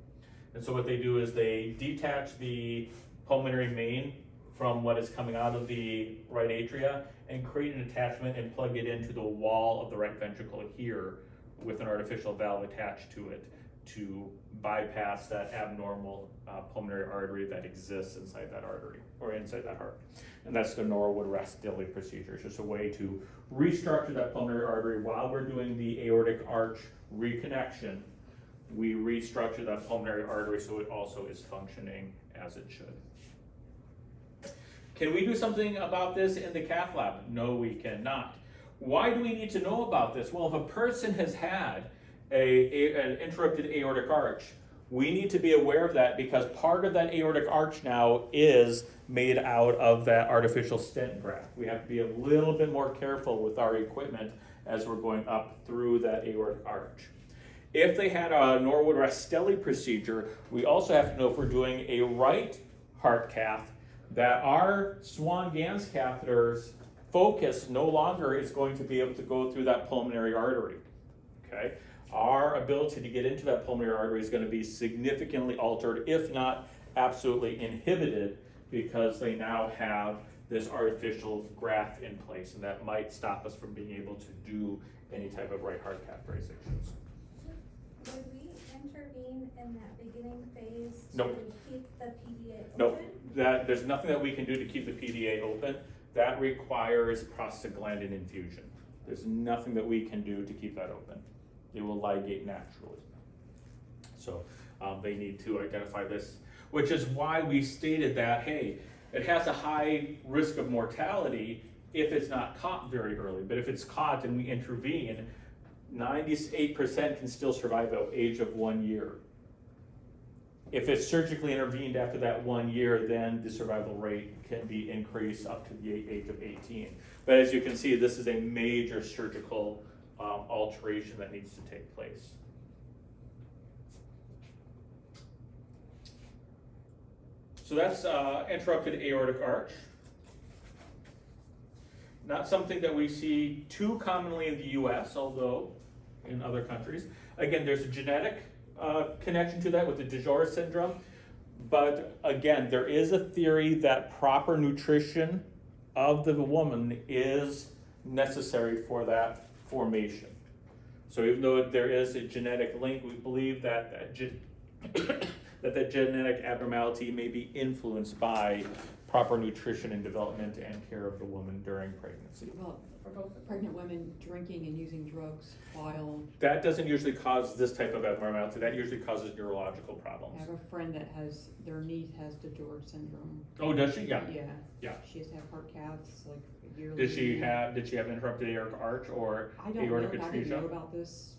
Speaker 1: And so what they do is they detach the pulmonary main from what is coming out of the right atria and create an attachment and plug it into the wall of the right ventricle here with an artificial valve attached to it to bypass that abnormal pulmonary artery that exists inside that artery or inside that heart. And that's the Norwood-Rastelli procedure. It's just a way to restructure that pulmonary artery while we're doing the aortic arch reconnection. We restructure that pulmonary artery so it also is functioning as it should. Can we do something about this in the cath lab? No, we cannot. Why do we need to know about this? Well, if a person has had an interrupted aortic arch, we need to be aware of that because part of that aortic arch now is made out of that artificial stent graft. We have to be a little bit more careful with our equipment as we're going up through that aortic arch. If they had a Norwood Rastelli procedure, we also have to know if we're doing a right heart cath that our Swan-Ganz catheters focus no longer is going to be able to go through that pulmonary artery, okay? Our ability to get into that pulmonary artery is going to be significantly altered, if not absolutely inhibited, because they now have this artificial graft in place, and that might stop us from being able to do any type of right heart cath resections.
Speaker 6: Would we intervene in that beginning phase to
Speaker 1: Nope.
Speaker 6: keep the PDA open?
Speaker 1: Nope, there's nothing that we can do to keep the PDA open. That requires prostaglandin infusion. There's nothing that we can do to keep that open. It will ligate naturally. So they need to identify this, which is why we stated that, hey, it has a high risk of mortality if it's not caught very early. But if it's caught and we intervene, 98% can still survive the age of 1 year. If it's surgically intervened after that 1 year, then the survival rate can be increased up to the age of 18. But as you can see, this is a major surgical alteration that needs to take place. So that's interrupted aortic arch. Not something that we see too commonly in the US, although in other countries. Again, there's a genetic connection to that with the DeJour syndrome. But again, there is a theory that proper nutrition of the woman is necessary for that formation. So even though there is a genetic link, we believe that that genetic abnormality may be influenced by proper nutrition and development and care of the woman during pregnancy.
Speaker 2: Well, pregnant women drinking and using drugs while,
Speaker 1: That doesn't usually cause this type of abnormality. That usually causes neurological
Speaker 2: I
Speaker 1: problems.
Speaker 2: have a friend that has, their niece has DeJour syndrome.
Speaker 1: Oh, does she? Yeah.
Speaker 2: Yeah.
Speaker 1: Yeah.
Speaker 2: She has to have heart caths like yearly.
Speaker 1: Did she have interrupted aortic arch or
Speaker 2: I don't know,
Speaker 1: aortic
Speaker 2: I didn't know
Speaker 1: atresia?
Speaker 2: about this,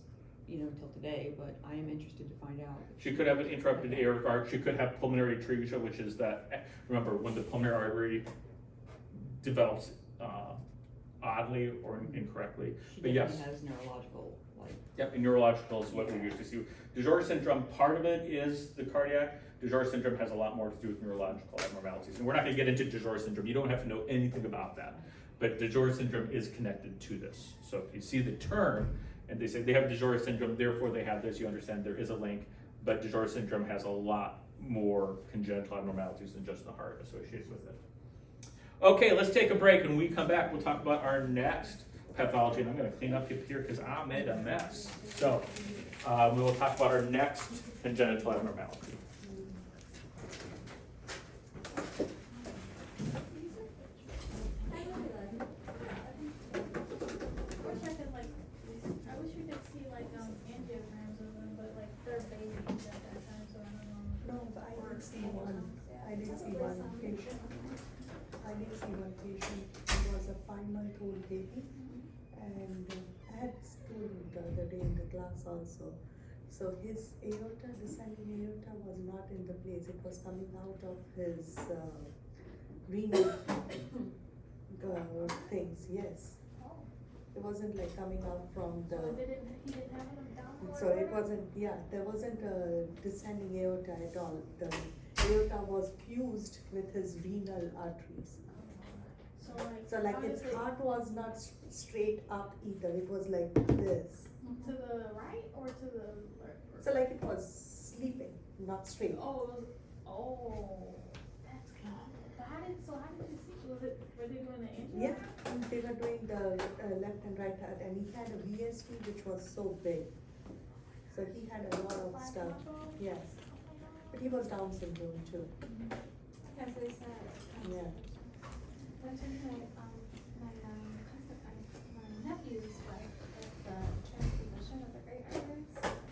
Speaker 2: until today, but I am interested to find out.
Speaker 1: She could have an interrupted aortic arch. She could have pulmonary atresia, which is that, remember, when the pulmonary artery develops oddly or incorrectly.
Speaker 2: She
Speaker 1: But yes.
Speaker 2: definitely has neurological,
Speaker 1: Yep, and neurological is what we usually see. DeJour syndrome, part of it is the cardiac. DeJour syndrome has a lot more to do with neurological abnormalities. And we're not gonna get into DeJour syndrome. You don't have to know anything about that. But DeJour syndrome is connected to this. So if you see the term and they say they have DeJour syndrome, therefore they have this, you understand there is a link. But DeJour syndrome has a lot more congenital abnormalities than just the heart associated with it. Okay, let's take a break. When we come back, we'll talk about our next pathology. And I'm gonna clean up here because I made a mess. So we will talk about our next congenital abnormality.
Speaker 3: I wish we could see angiograms of them, but they're babies at that time, so I don't know.
Speaker 4: No, but I did see one patient. He was a 5-month-old baby, and I had told him the other day in the class also. So his aorta, descending aorta, was not in the place. It was coming out of his renal things. Yes, it wasn't like coming out from the.
Speaker 3: So he didn't have them down?
Speaker 4: So it wasn't, there wasn't a descending aorta at all. The aorta was fused with his renal arteries. So
Speaker 3: how
Speaker 4: his
Speaker 3: does it-
Speaker 4: heart was not straight up either. It was like this.
Speaker 3: To the right or to the left?
Speaker 4: So it was sleeping, not straight.
Speaker 3: Oh, that's good. But how did you see, were they doing the angiogram?
Speaker 4: Yeah, and they were doing the left and right heart, and he had a VSD which was so big. So he had a lot of stuff. Yes, but he was Down syndrome too.
Speaker 6: As I said.
Speaker 4: Yeah.
Speaker 6: That's when my nephew's wife is the transposition of the great arteries.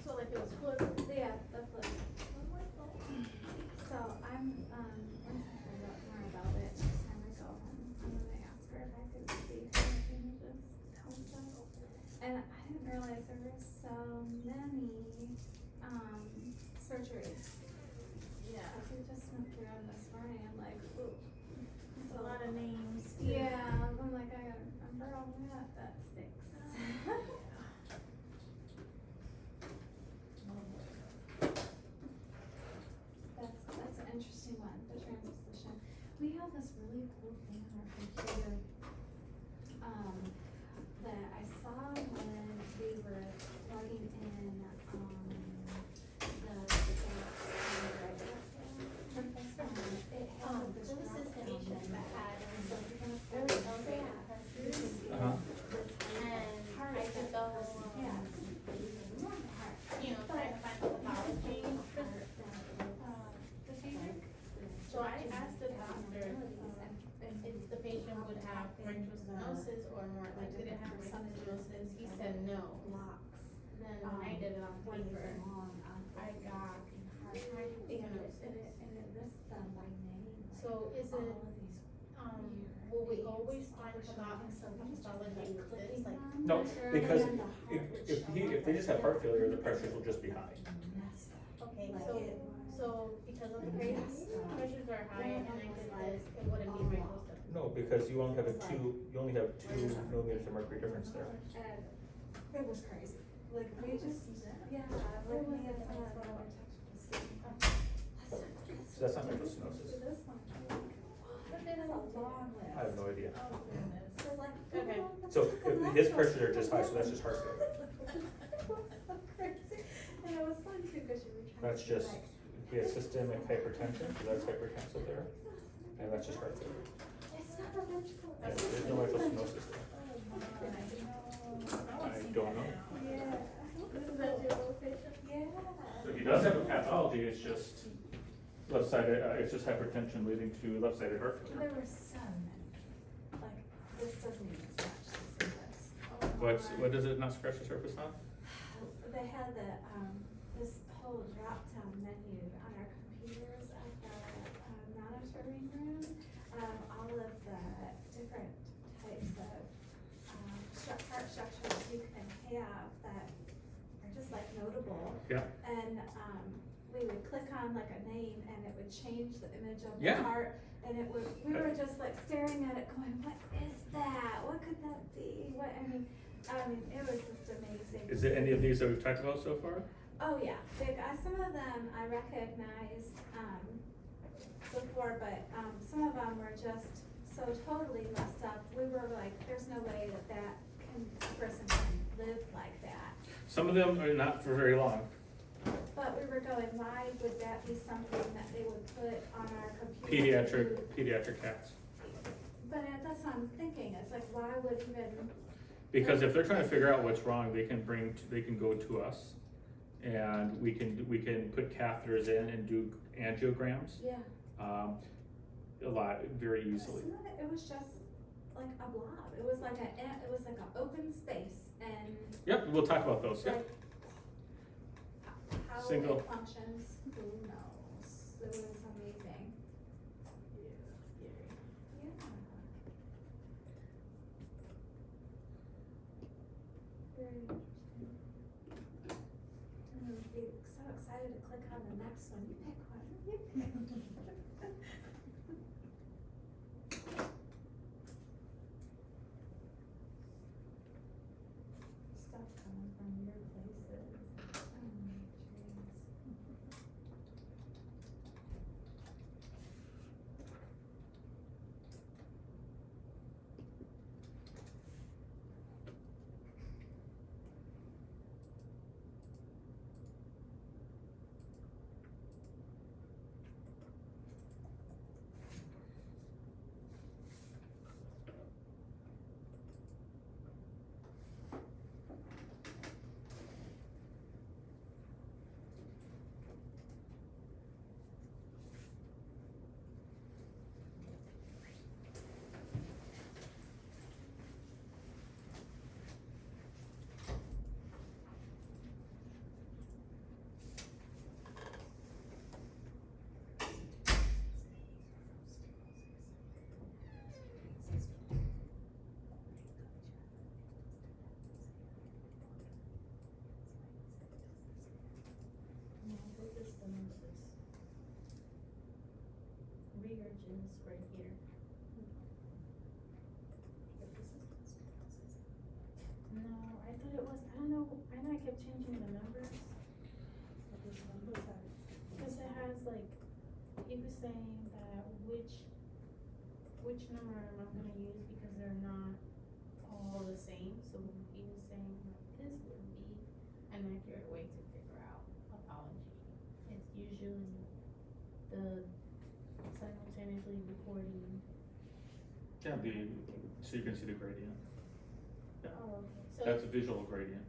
Speaker 3: So it was flipped.
Speaker 6: Yeah, the flip. So I'm, once I find out more about it, next time I go there are so many, surgeries.
Speaker 3: Yeah,
Speaker 6: As we just went through them this morning, I'm like, ooh.
Speaker 3: it's a lot of names.
Speaker 6: Yeah, I'm like, I gotta remember all that sticks. That's an interesting one, the transposition. We have this really cool thing on our computer, that I saw when we were logging in, the stats and it has this
Speaker 3: So this is
Speaker 6: drop
Speaker 3: patient
Speaker 6: down.
Speaker 3: that had,
Speaker 6: So if you're gonna
Speaker 3: there
Speaker 6: put
Speaker 3: was no data
Speaker 6: stats,
Speaker 3: pressures,
Speaker 1: Uh-huh.
Speaker 3: and I did the whole,
Speaker 6: yeah.
Speaker 3: trying to find the pathology procedure. So I asked the doctor, if the patient would have mitral stenosis or more, like, did it have mitral stenosis? He said no.
Speaker 6: Blocks.
Speaker 3: Then when I did it on
Speaker 6: What is
Speaker 3: paper,
Speaker 6: wrong
Speaker 3: I got mitral stenosis.
Speaker 6: and it lists them by name. Like
Speaker 3: So is
Speaker 6: all
Speaker 3: it,
Speaker 6: of these
Speaker 3: will we always find pathology with this, like?
Speaker 1: No,
Speaker 3: pressure?
Speaker 1: because
Speaker 6: And the heart would
Speaker 1: if
Speaker 6: show up
Speaker 1: they just have
Speaker 6: like
Speaker 1: heart failure, the pressures will just be high.
Speaker 3: Okay,
Speaker 6: Like
Speaker 3: so,
Speaker 6: it-
Speaker 3: because of the pressures are high and I did this, it wouldn't be mitral stenosis.
Speaker 1: No, because you only have two millimeters of mercury difference there.
Speaker 6: And it was crazy. Like we just, yeah, looking at some of our
Speaker 1: So that's not mitral stenosis.
Speaker 6: This one,
Speaker 3: But then
Speaker 6: that's a
Speaker 3: it's-
Speaker 6: long list.
Speaker 1: I have no idea.
Speaker 3: Oh, goodness.
Speaker 6: So like.
Speaker 3: Okay.
Speaker 1: So if his pressures are just high, so that's just heart failure.
Speaker 6: It was so crazy. And it was fun too, cause you were trying to.
Speaker 1: That's just,
Speaker 6: like-
Speaker 1: we have systemic hypertension, so that's hypertensive there, and that's just heart failure.
Speaker 6: It's not a ventricle.
Speaker 1: And there's no mitral stenosis there. I don't know.
Speaker 6: Yeah.
Speaker 3: This is a dual patient?
Speaker 6: Yeah.
Speaker 1: So he does have a pathology, it's just left-sided, it's just hypertension leading to left-sided heart failure.
Speaker 6: There were so many. Like, this doesn't even scratch the surface.
Speaker 1: What does it not scratch the surface on?
Speaker 6: They had this whole drop-down menu on our computers at the monitoring room. All of the different types of heart structures you can have that are just like notable.
Speaker 1: Yeah.
Speaker 6: And we would click on like a name and it would change the image of the
Speaker 1: Yeah.
Speaker 6: heart. And it would, we were just like staring at it going, what is that? What could that be? I mean, it was just amazing.
Speaker 1: Is there any of these that we've talked about so far?
Speaker 6: Oh, yeah, some of them I recognized, before, but, some of them were just so totally messed up. We were like, there's no way that a person can live like that.
Speaker 1: Some of them are not for very long.
Speaker 6: But we were going, why would that be something that they would put on our computer?
Speaker 1: Pediatric cats.
Speaker 6: But that's what I'm thinking, it's like, why would even?
Speaker 1: Because if they're trying to figure out what's wrong, they can go to us, and we can put catheters in and do angiograms,
Speaker 6: Yeah.
Speaker 1: very easily.
Speaker 6: Some of it was just like a blob, it was like an open space and.
Speaker 1: Yep, we'll talk about those, yep.
Speaker 6: Like, how
Speaker 1: Single.
Speaker 6: it functions, who knows? It was amazing. Yeah. Very interesting. I'm gonna be so excited to click on the next one. You pick one. You pick. Stuff coming from weird places. Oh my jeez.
Speaker 3: margins right here. No, I thought it was, I don't know, I know I kept changing the numbers. Cause it has like, he was saying that which number am I gonna use because they're not all the same, so he was saying like this would be an accurate way to figure out pathology. It's usually the simultaneously recording.
Speaker 1: Yeah, so you can see the gradient.
Speaker 3: Oh, okay.
Speaker 1: That's a visual gradient.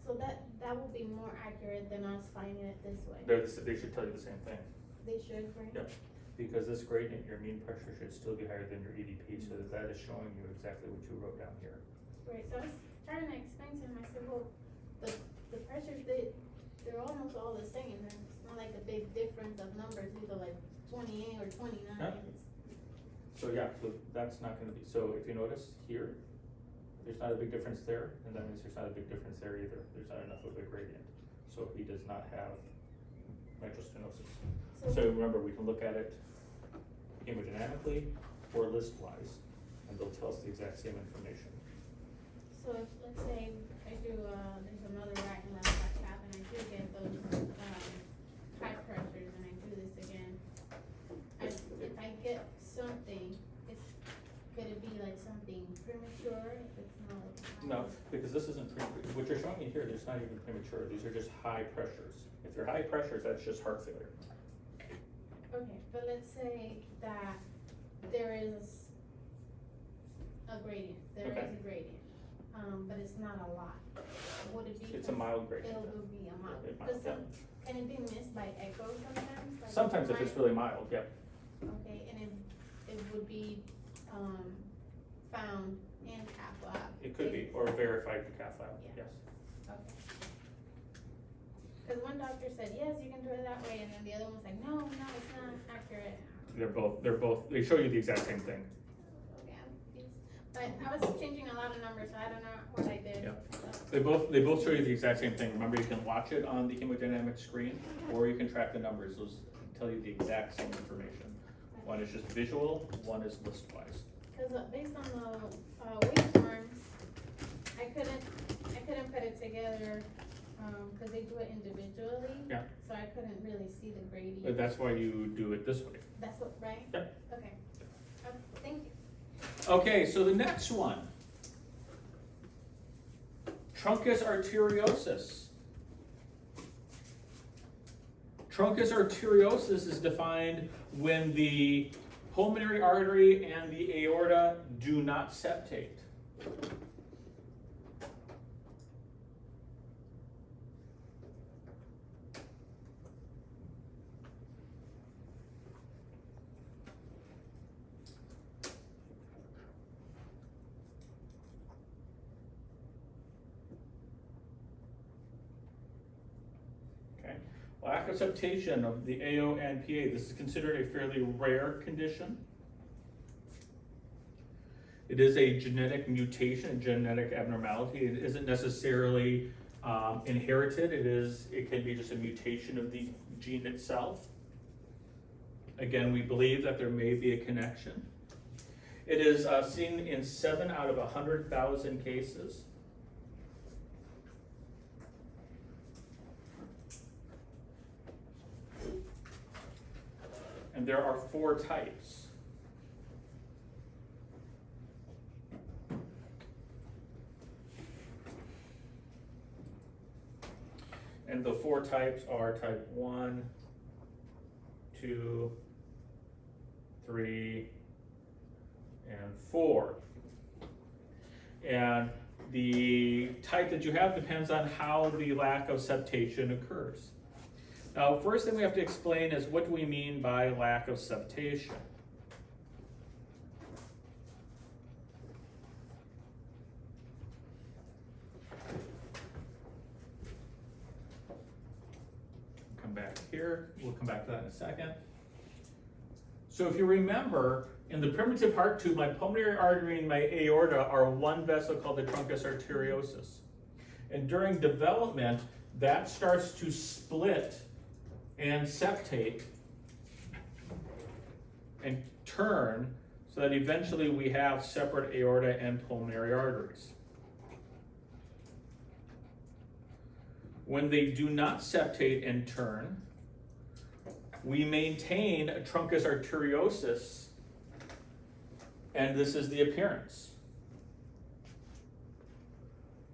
Speaker 3: So that will be more accurate than us finding it this way.
Speaker 1: They should tell you the same thing.
Speaker 3: They should, right?
Speaker 1: Yep. Because this gradient, your mean pressure should still be higher than your EDP, so that is showing you exactly what you wrote down here.
Speaker 3: Right, so I was trying to explain to him, I said, well, the pressures, they're almost all the same, and it's not like a big difference of numbers, either like 28 or 29,
Speaker 1: Yeah.
Speaker 3: it's,
Speaker 1: So yeah, so that's not gonna be, so if you notice here, there's not a big difference there, and that means there's not a big difference there either. There's not enough of a gradient. So he does not have mitral stenosis. So remember, we can look at it hemodynamically or list-wise, and they'll tell us the exact same information.
Speaker 3: so if, let's say, I do, there's another right and left back cap, and I do get those, high pressures, and I do this again, if I get something, could it be like something premature, if it's not like high?
Speaker 1: No, because this isn't, what you're showing me here, there's not even premature, these are just high pressures. If they're high pressures, that's just heart failure.
Speaker 3: Okay, but let's say that there is a gradient,
Speaker 1: Okay.
Speaker 3: but it's not a lot. Would it be?
Speaker 1: It's a mild gradient.
Speaker 3: It will be a mild,
Speaker 1: Mild,
Speaker 3: cause
Speaker 1: yeah.
Speaker 3: can it be missed by echo sometimes? Like
Speaker 1: Sometimes if it's really mild, yeah.
Speaker 3: Okay, and it would be, found in cath lab?
Speaker 1: It could be, or verified in cath lab,
Speaker 3: Yeah.
Speaker 1: yes.
Speaker 3: Okay. Cause one doctor said, yes, you can do it that way, and then the other one's like, no, it's not accurate.
Speaker 1: They're both, they show you the exact same thing.
Speaker 3: Okay, but I was changing a lot of numbers, so I don't know what I did.
Speaker 1: Yeah.
Speaker 3: So.
Speaker 1: They both show you the exact same thing. Remember, you can watch it on the hemodynamic screen, or you can track the numbers. Those tell you the exact same information. One is just visual, one is list-wise.
Speaker 3: Cause based on the waveforms, I couldn't put it together, cause they do it individually.
Speaker 1: Yeah.
Speaker 3: So I couldn't really see the gradient.
Speaker 1: But that's why you do it this way.
Speaker 3: That's what, right?
Speaker 1: Yeah.
Speaker 3: Okay, thank you.
Speaker 1: Okay, so the next one. Truncus arteriosus. Truncus arteriosus is defined when the pulmonary artery and the aorta do not septate. Lack of septation of the AO and PA. This is considered a fairly rare condition. It is a genetic mutation, a genetic abnormality. It isn't necessarily inherited. It can be just a mutation of the gene itself. Again, we believe that there may be a connection. It is seen in 7 out of 100,000 cases. And there are 4 types. And the 4 types are type 1, 2, 3, and 4. And the type that you have depends on how the lack of septation occurs. Now, first thing we have to explain is what do we mean by lack of septation? Come back here, we'll come back to that in a second. So if you remember, in the primitive heart tube, my pulmonary artery and my aorta are one vessel called the truncus arteriosus. And during development, that starts to split and septate and turn so that eventually we have separate aorta and pulmonary arteries. When they do not septate and turn, we maintain a truncus arteriosus, and this is the appearance.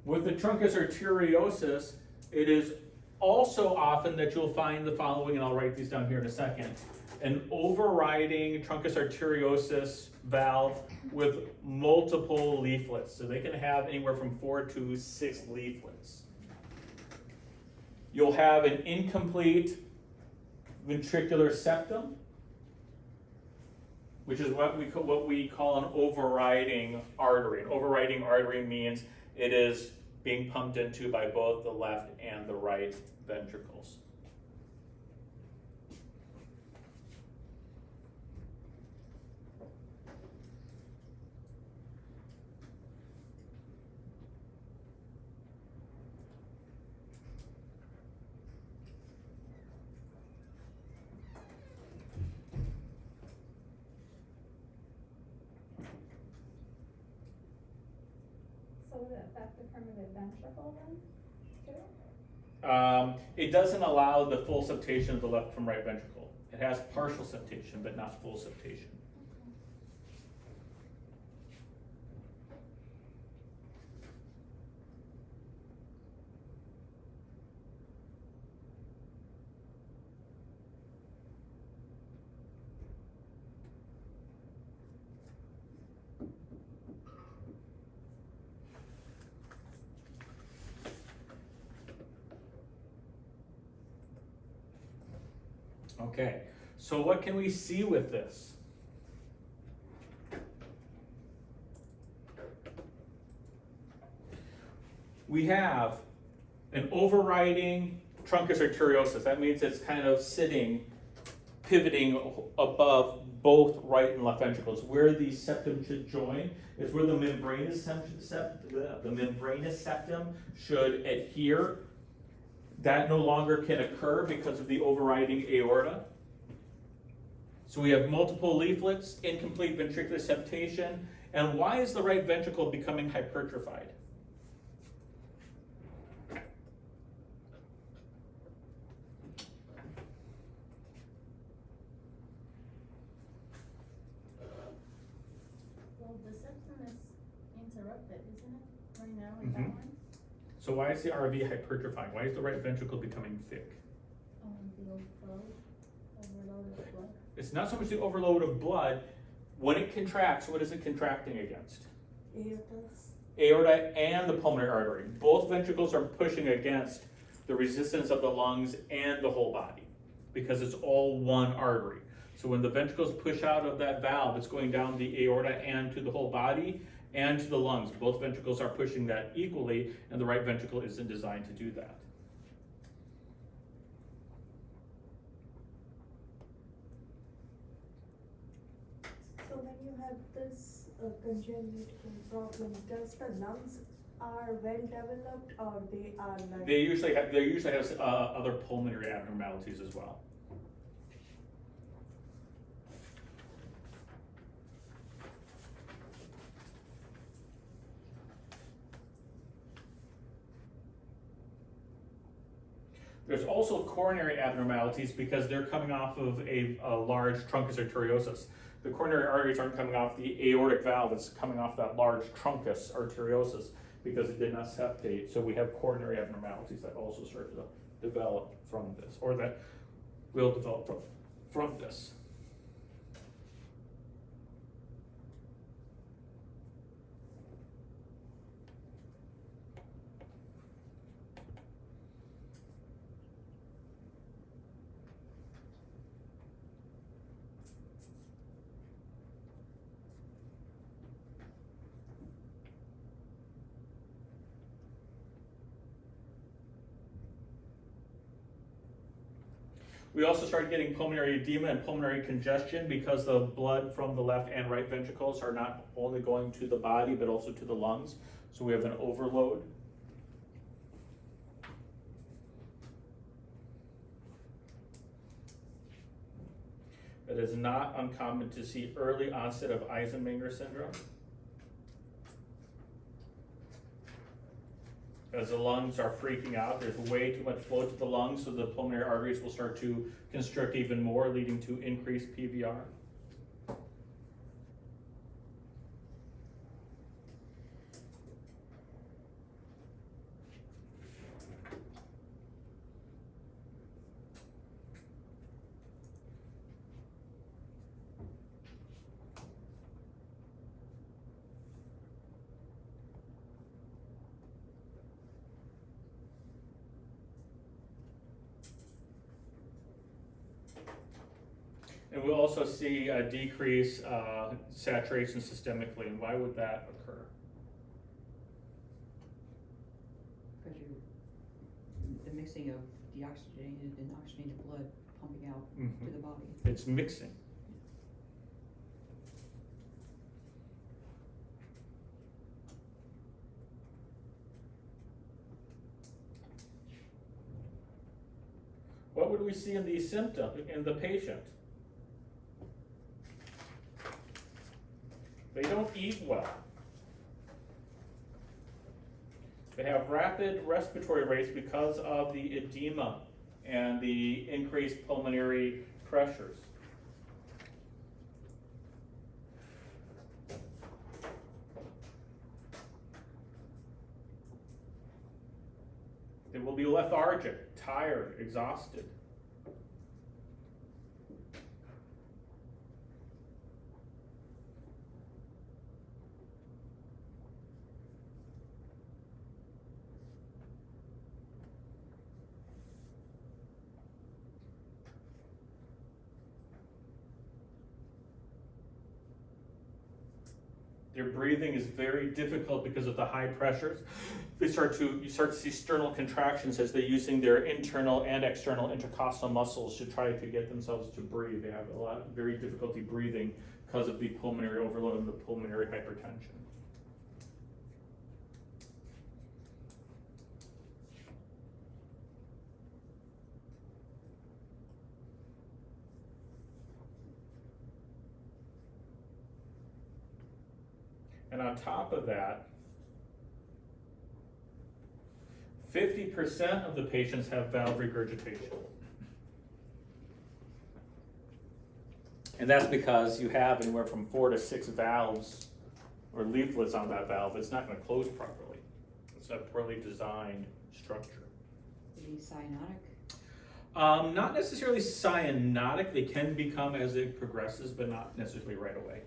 Speaker 1: With the truncus arteriosus, it is also often that you'll find the following, and I'll write these down here in a second: an overriding truncus arteriosus valve with multiple leaflets. So they can have anywhere from 4 to 6 leaflets. You'll have an incomplete ventricular septum, which is what we call an overriding artery. An overriding artery means it is being pumped into by both the left and the right ventricles.
Speaker 6: So would it affect the permanent ventricle then, too?
Speaker 1: It doesn't allow the full septation of the left from right ventricle. It has partial septation, but not full septation. Okay, so what can we see with this? We have an overriding truncus arteriosus. That means it's kind of sitting, pivoting above both right and left ventricles. Where the septum should join is where the membranous septum should adhere. That no longer can occur because of the overriding aorta. So we have multiple leaflets, incomplete ventricular septation. And why is the right ventricle becoming hypertrophied?
Speaker 3: Well, the septum is interrupted, isn't it, right now with that one?
Speaker 1: So why is the RV hypertrophying? Why is the right ventricle becoming thick?
Speaker 3: The overload of blood.
Speaker 1: It's not so much the overload of blood. When it contracts, what is it contracting against?
Speaker 4: Aortas.
Speaker 1: Aorta and the pulmonary artery. Both ventricles are pushing against the resistance of the lungs and the whole body because it's all one artery. So when the ventricles push out of that valve, it's going down the aorta and to the whole body and to the lungs. Both ventricles are pushing that equally, and the right ventricle isn't designed to do that.
Speaker 4: So when you have this congenital problem, does the lungs are well developed or they are like?
Speaker 1: They usually have other pulmonary abnormalities as well. There's also coronary abnormalities because they're coming off of a large truncus arteriosus. The coronary arteries aren't coming off the aortic valve, it's coming off that large truncus arteriosus because it did not septate. So we have coronary abnormalities that also start to develop from this, or that will develop from this. We also started getting pulmonary edema and pulmonary congestion because the blood from the left and right ventricles are not only going to the body but also to the lungs. So we have an overload. It is not uncommon to see early onset of Eisenmenger syndrome. As the lungs are freaking out, there's way too much flow to the lungs, so the pulmonary arteries will start to constrict even more, leading to increased PVR. And we'll also see a decrease saturation systemically. And why would that occur?
Speaker 2: Because the mixing of deoxygenated and oxygenated blood pumping out to the body.
Speaker 1: It's mixing. What would we see in these symptoms in the patient? They don't eat well. They have rapid respiratory rates because of the edema and the increased pulmonary pressures. They will be lethargic, tired, exhausted. Their breathing is very difficult because of the high pressures. You start to see sternal contractions as they're using their internal and external intercostal muscles to try to get themselves to breathe. They have very difficulty breathing because of the pulmonary overload and the pulmonary hypertension. And on top of that, 50% of the patients have valve regurgitation. And that's because you have anywhere from 4 to 6 valves or leaflets on that valve. It's not going to close properly. It's a poorly designed structure.
Speaker 2: Are these cyanotic?
Speaker 1: Not necessarily cyanotic. They can become as it progresses, but not necessarily right away.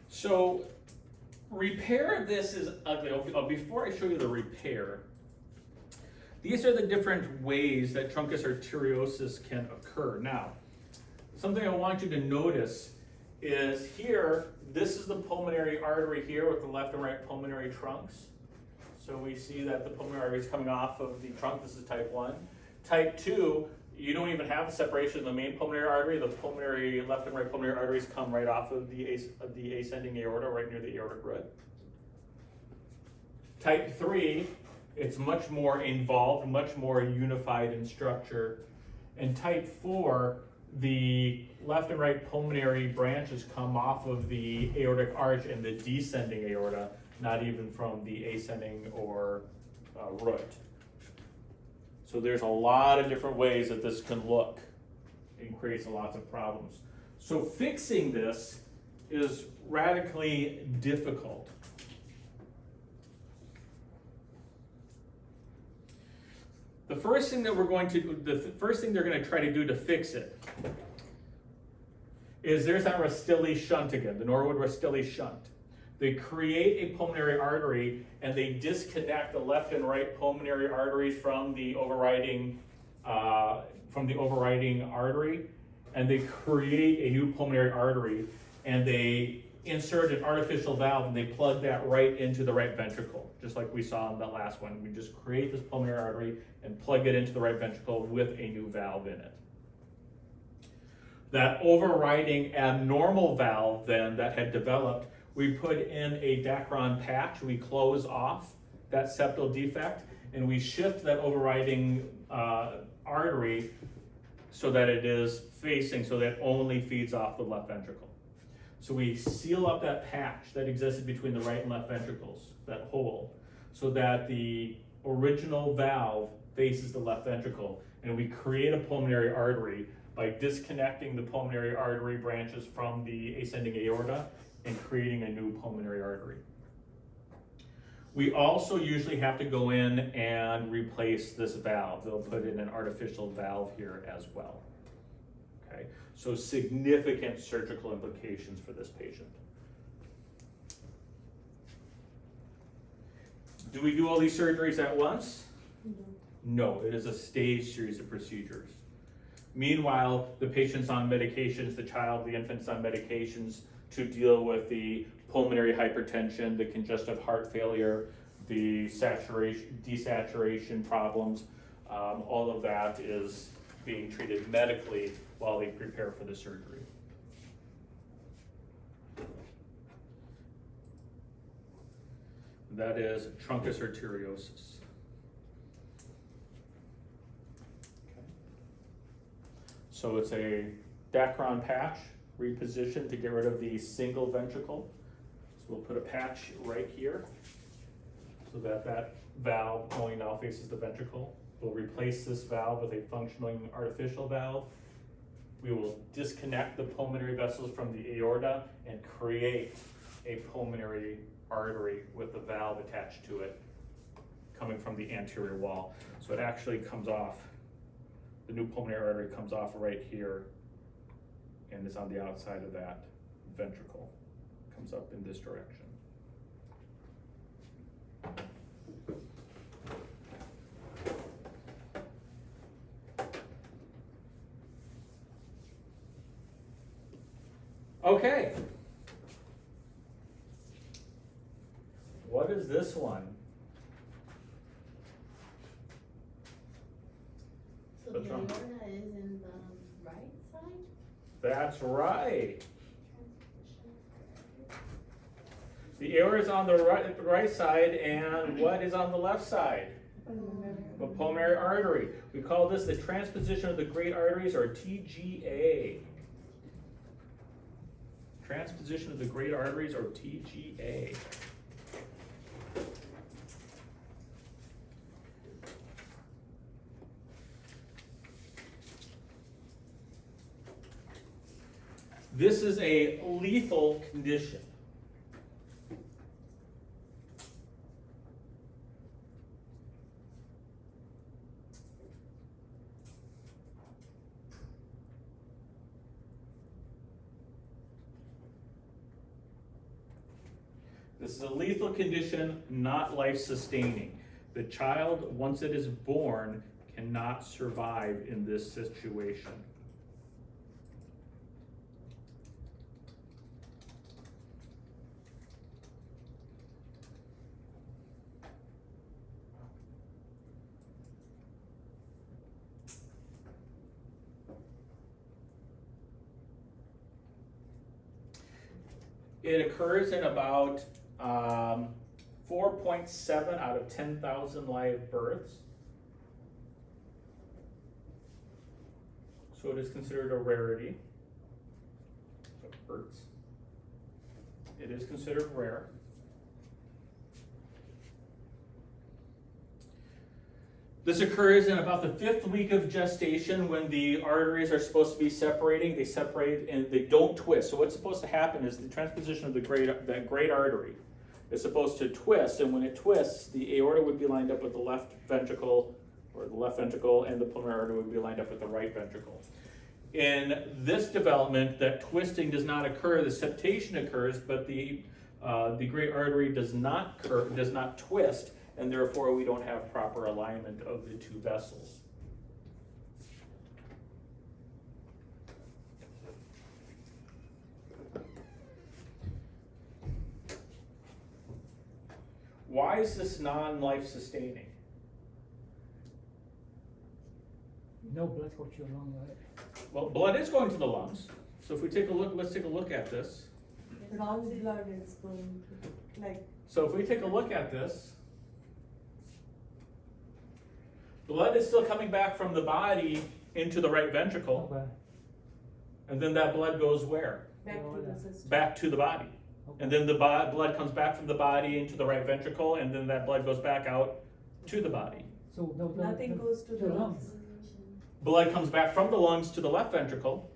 Speaker 1: So repair of this is ugly. Before I show you the repair, these are the different ways that truncus arteriosus can occur. Now, something I want you to notice is here, this is the pulmonary artery here with the left and right pulmonary trunks. So we see that the pulmonary artery is coming off of the trunk. This is type 1. Type 2, you don't even have the separation of the main pulmonary artery. The pulmonary left and right pulmonary arteries come right off of the ascending aorta, right near the aortic root. Type 3, it's much more involved, much more unified in structure. And type 4, the left and right pulmonary branches come off of the aortic arch and the descending aorta, not even from the ascending or root. So there's a lot of different ways that this can look and creates lots of problems. So fixing this is radically difficult. The first thing they're going to try to do to fix it is there's that Rastili shunt again, the Norwood Rastili shunt. They create a pulmonary artery and they disconnect the left and right pulmonary arteries from the overriding artery, and they create a new pulmonary artery, and they insert an artificial valve and they plug that right into the right ventricle, just like we saw in that last one. We just create this pulmonary artery and plug it into the right ventricle with a new valve in it. That overriding abnormal valve then that had developed we put in a Dacron patch, we close off that septal defect, and we shift that overriding artery so that it is facing, so that it only feeds off the left ventricle. So we seal up that patch that existed between the right and left ventricles, that hole, so that the original valve faces the left ventricle, and we create a pulmonary artery by disconnecting the pulmonary artery branches from the ascending aorta and creating a new pulmonary artery. We also usually have to go in and replace this valve. They'll put in an artificial valve here as well. Okay, so significant surgical implications for this patient. Do we do all these surgeries at once? No, it is a staged series of procedures. Meanwhile, the patient's on medications, the infant's on medications to deal with the pulmonary hypertension, the congestive heart failure, the desaturation problems. All of that is being treated medically while they prepare for the surgery. That is truncus arteriosus. Okay. So it's a Dacron patch repositioned to get rid of the single ventricle. So we'll put a patch right here so that that valve only now faces the ventricle. We'll replace this valve with a functioning artificial valve. We will disconnect the pulmonary vessels from the aorta and create a pulmonary artery with the valve attached to it coming from the anterior wall. So it actually comes off, the new pulmonary artery comes off right here and is on the outside of that ventricle. Comes up in this direction. Okay. What is this one?
Speaker 3: So
Speaker 1: That's
Speaker 3: the
Speaker 1: wrong.
Speaker 3: aorta is in the right side?
Speaker 1: That's right. The aorta is on the right side, and what is on the left side? The pulmonary artery. We call this the transposition of the great arteries, or TGA. Transposition of the great arteries, or TGA. This is a lethal condition. This is a lethal condition, not life-sustaining. The child, once it is born, cannot survive in this situation. It occurs in about 4.7 out of 10,000 live births. So it is considered a rarity of births. It is considered rare. This occurs in about the 5th week of gestation when the arteries are supposed to be separating. They separate and they don't twist. So what's supposed to happen is the transposition of that great artery is supposed to twist, and when it twists, the aorta would be lined up with the left ventricle, or the left ventricle, and the pulmonary artery would be lined up with the right ventricle. In this development, that twisting does not occur. The septation occurs, but the great artery does not twist, and therefore we don't have proper alignment of the two vessels. Why is this non-life sustaining?
Speaker 5: No blood go to your lung, right?
Speaker 1: Well, blood is going to the lungs. So if we take a look, let's take a look at this.
Speaker 4: wrong blood is going to, like,
Speaker 1: So if we take a look at this, blood is still coming back from the body into the right ventricle,
Speaker 5: Okay.
Speaker 1: and then that blood goes where?
Speaker 4: back to the system.
Speaker 1: Back to the body. And then the blood comes back from the body into the right ventricle, and then that blood goes back out to the body.
Speaker 5: So
Speaker 4: Nothing goes to the lungs.
Speaker 1: Blood comes back from the lungs to the left ventricle,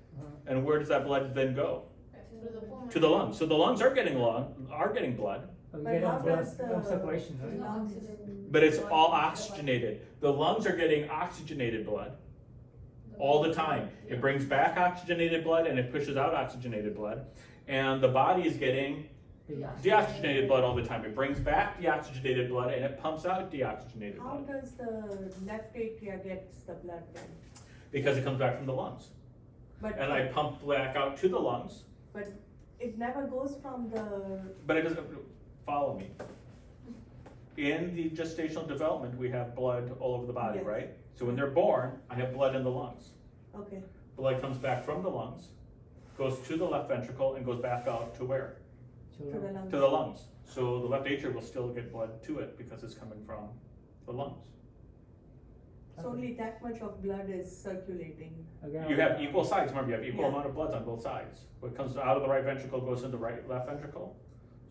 Speaker 1: and where does that blood then go?
Speaker 3: To the pulmonary.
Speaker 1: To the lungs. So the lungs are getting blood,
Speaker 5: You
Speaker 4: But
Speaker 5: get
Speaker 4: how
Speaker 5: on blood
Speaker 4: does the
Speaker 5: circulation, right?
Speaker 4: lungs,
Speaker 1: but it's all oxygenated. The lungs are getting oxygenated blood all the time. It brings back oxygenated blood and it pushes out oxygenated blood. And the body is getting deoxygenated blood all the time. It brings back deoxygenated blood and it pumps out deoxygenated
Speaker 4: how
Speaker 1: blood
Speaker 4: does the left atria gets the blood then?
Speaker 1: because it comes back from the lungs.
Speaker 4: But,
Speaker 1: And I pump back out to the lungs,
Speaker 4: but it never goes from the,
Speaker 1: but it doesn't follow me. In the gestational development, we have blood all over the body,
Speaker 4: Yes.
Speaker 1: right? So when they're born, I have blood in the lungs.
Speaker 4: okay,
Speaker 1: Blood comes back from the lungs, goes to the left ventricle, and goes back out to where?
Speaker 4: to the lungs.
Speaker 1: To the lungs. So the left atria will still get blood to it because it's coming from the lungs.
Speaker 4: So only that much of blood is circulating.
Speaker 5: Again,
Speaker 1: You have equal sides, remember, you have equal
Speaker 4: Yeah.
Speaker 1: amount of blood on both sides. What comes out of the right ventricle goes into the left ventricle.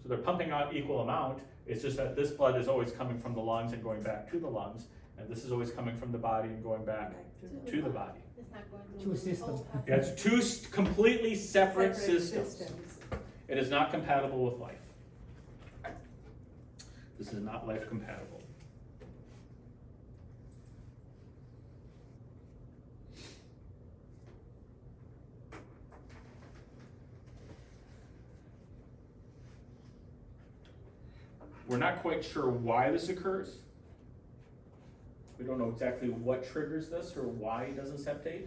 Speaker 1: So they're pumping out equal amount, it's just that this blood is always coming from the lungs and going back to the lungs, and this is always coming from the body and going back to the body.
Speaker 3: It's not going through
Speaker 5: Two
Speaker 3: the
Speaker 5: systems.
Speaker 3: whole pathway.
Speaker 1: Yeah, it's two completely separate
Speaker 4: Separate
Speaker 1: systems. It is not compatible with life. This is not life compatible. We're not quite sure why this occurs. We don't know exactly what triggers this or why it doesn't septate.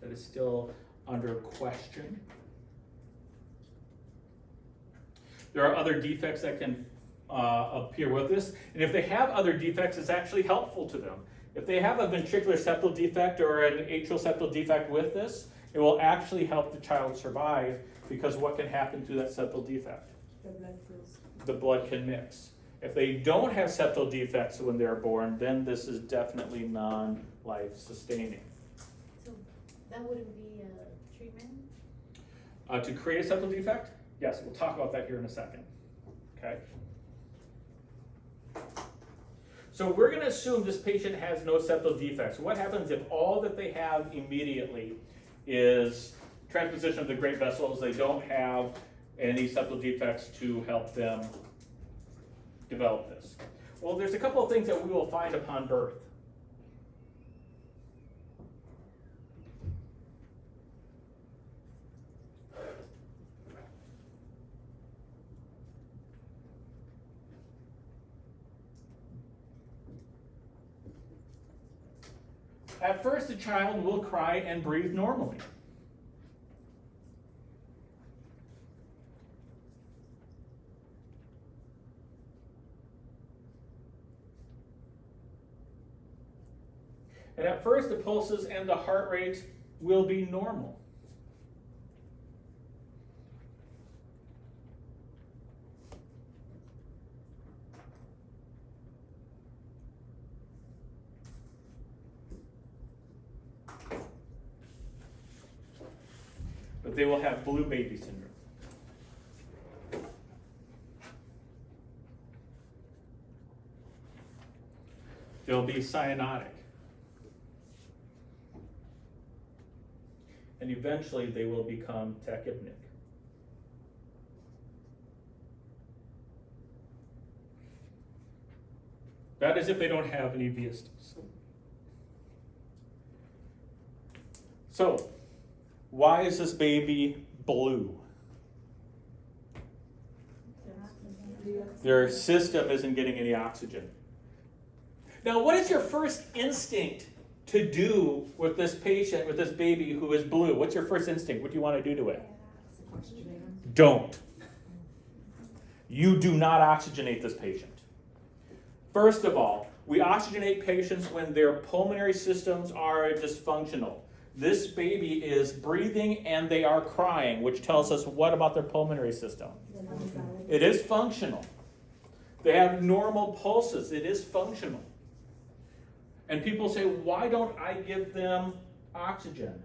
Speaker 1: That is still under question. There are other defects that can appear with this, and if they have other defects, it's actually helpful to them. If they have a ventricular septal defect or an atrial septal defect with this, it will actually help the child survive, because what can happen to that septal defect?
Speaker 4: The blood flows.
Speaker 1: The blood can mix. If they don't have septal defects when they're born, then this is definitely non-life sustaining.
Speaker 3: So that wouldn't be a treatment?
Speaker 1: To create a septal defect? Yes, we'll talk about that here in a second. Okay? So we're going to assume this patient has no septal defects. What happens if all that they have immediately is transposition of the great vessels? They don't have any septal defects to help them develop this. Well, there's a couple of things that we will find upon birth. At first, the child will cry and breathe normally. And at first, the pulses and the heart rate will be normal. But they will have blue baby syndrome. They'll be cyanotic. And eventually they will become tachypnic. That is if they don't have any VSDs. So, why is this baby blue? Their system isn't getting any oxygen. Now, what is your first instinct to do with this patient, with this baby who is blue? What's your first instinct? What do you want to do to it? Don't. You do not oxygenate this patient. First of all, we oxygenate patients when their pulmonary systems are dysfunctional. This baby is breathing and they are crying, which tells us what about their pulmonary system? It is functional. They have normal pulses. It is functional. And people say, why don't I give them oxygen?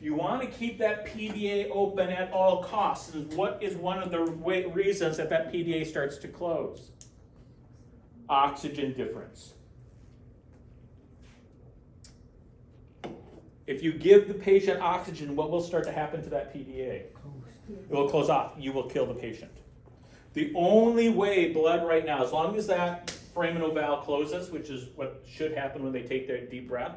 Speaker 1: You want to keep that PDA open at all costs. And what is one of the reasons that that PDA starts to close? Oxygen difference. If you give the patient oxygen, what will start to happen to that PDA? It will close off. You will kill the patient. The only way blood right now, as long as that foramen valve closes, which is what should happen when they take their deep breath,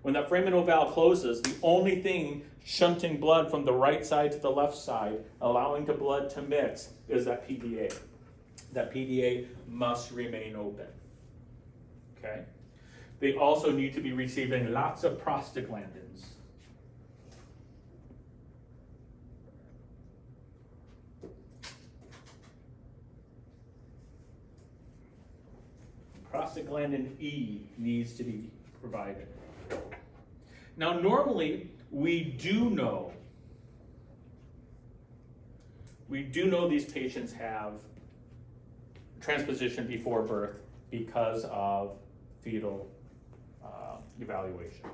Speaker 1: when that foramen valve closes, the only thing shunting blood from the right side to the left side, allowing the blood to mix, is that PDA. That PDA must remain open. Okay? They also need to be receiving lots of prostaglandins. Prostaglandin E needs to be provided. Now, normally, we do know these patients have transposition before birth because of fetal evaluation.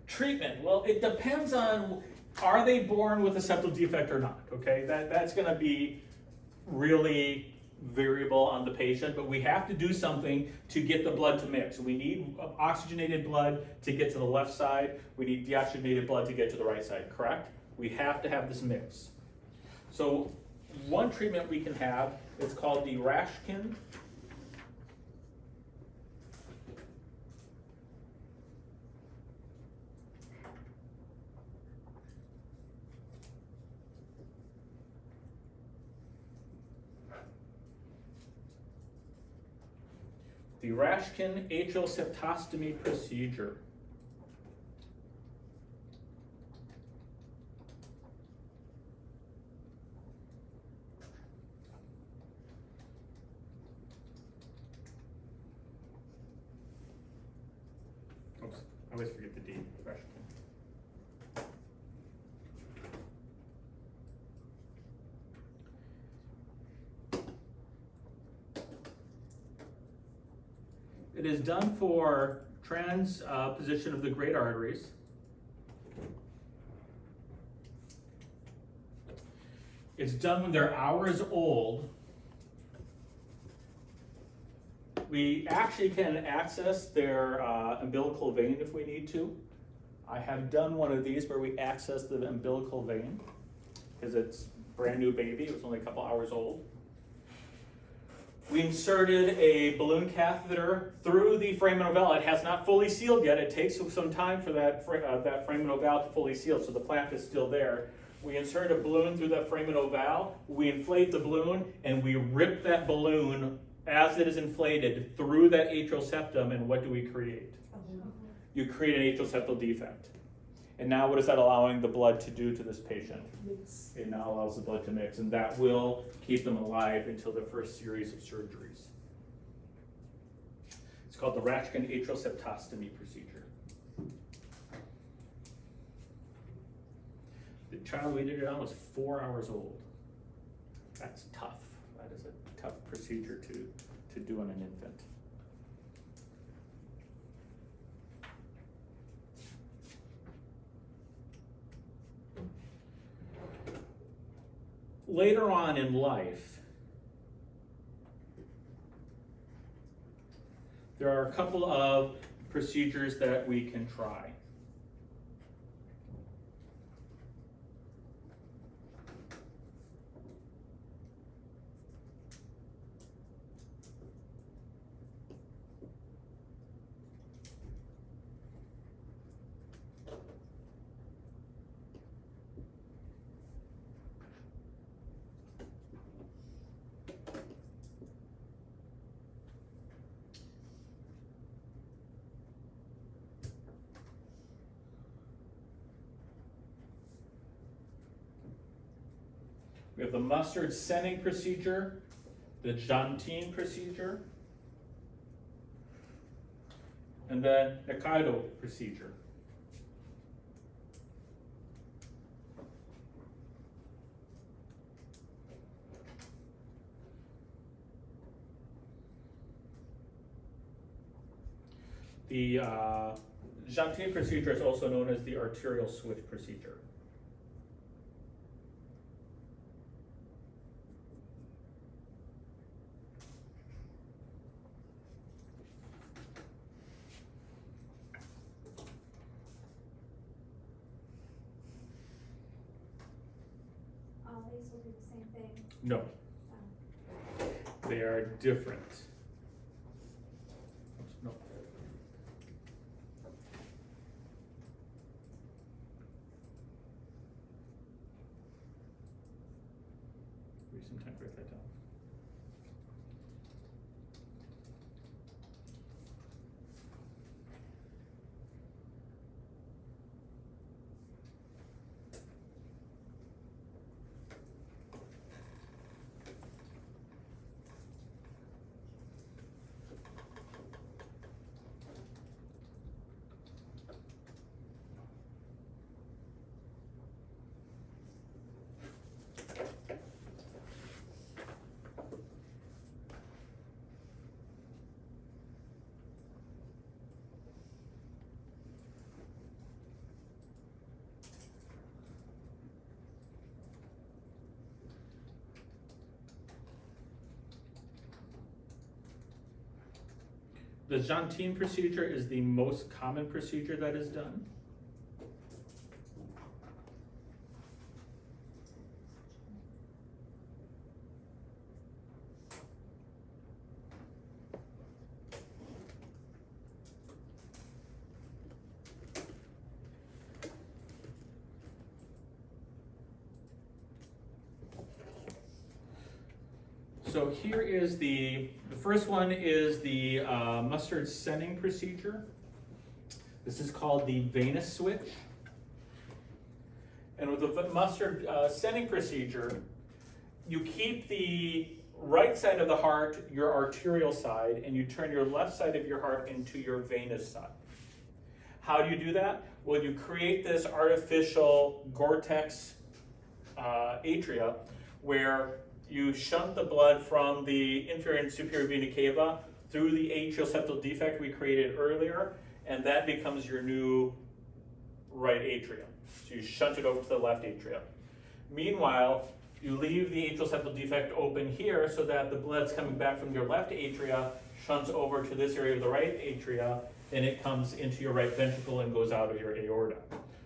Speaker 1: Treatment, well, it depends on, are they born with a septal defect or not, okay? That's gonna be really variable on the patient, but we have to do something to get the blood to mix. We need oxygenated blood to get to the left side. We need deoxygenated blood to get to the right side, correct? We have to have this mix. So one treatment we can have is called the Rashkin. The Rashkin atrial septostomy procedure. Oops, I always forget the D, Rashkin. It is done for transposition of the great arteries. It's done when they're hours old. We actually can access their umbilical vein if we need to. I have done one of these where we access the umbilical vein because it's a brand new baby. It was only a couple hours old. We inserted a balloon catheter through the foramen valve. It has not fully sealed yet. It takes some time for that foramen valve to fully seal, so the flap is still there. We insert a balloon through that foramen valve. We inflate the balloon, and we rip that balloon as it is inflated through that atrial septum, and what do we create? You create an atrial septal defect. And now what is that allowing the blood to do to this patient?
Speaker 4: Mix.
Speaker 1: It now allows the blood to mix, and that will keep them alive until the first series of surgeries. It's called the Rashkin atrial septostomy procedure. The child we did it on was 4 hours old. That's tough. That is a tough procedure to do on an infant. Later on in life, there are a couple of procedures that we can try. We have the Mustard-Senning procedure, the Jantine procedure, and then the Kaido procedure. The Jantine procedure is also known as the arterial switch procedure.
Speaker 6: All these will do the same thing.
Speaker 1: No, they are different. No. Give me some time to write that down. The Jantine procedure is the most common procedure that is done. So here is the first one is the Mustard-Senning procedure. This is called the venous switch. And with the Mustard-Senning procedure, you keep the right side of the heart your arterial side, and you turn your left side of your heart into your venous side. How do you do that? Well, you create this artificial Gore-Tex atria where you shunt the blood from the inferior and superior vena cava through the atrial septal defect we created earlier, and that becomes your new right atrium. So you shunt it over to the left atrium. Meanwhile, you leave the atrial septal defect open here so that the blood's coming back from your left atria, shunts over to this area of the right atria, and it comes into your right ventricle and goes out of your aorta.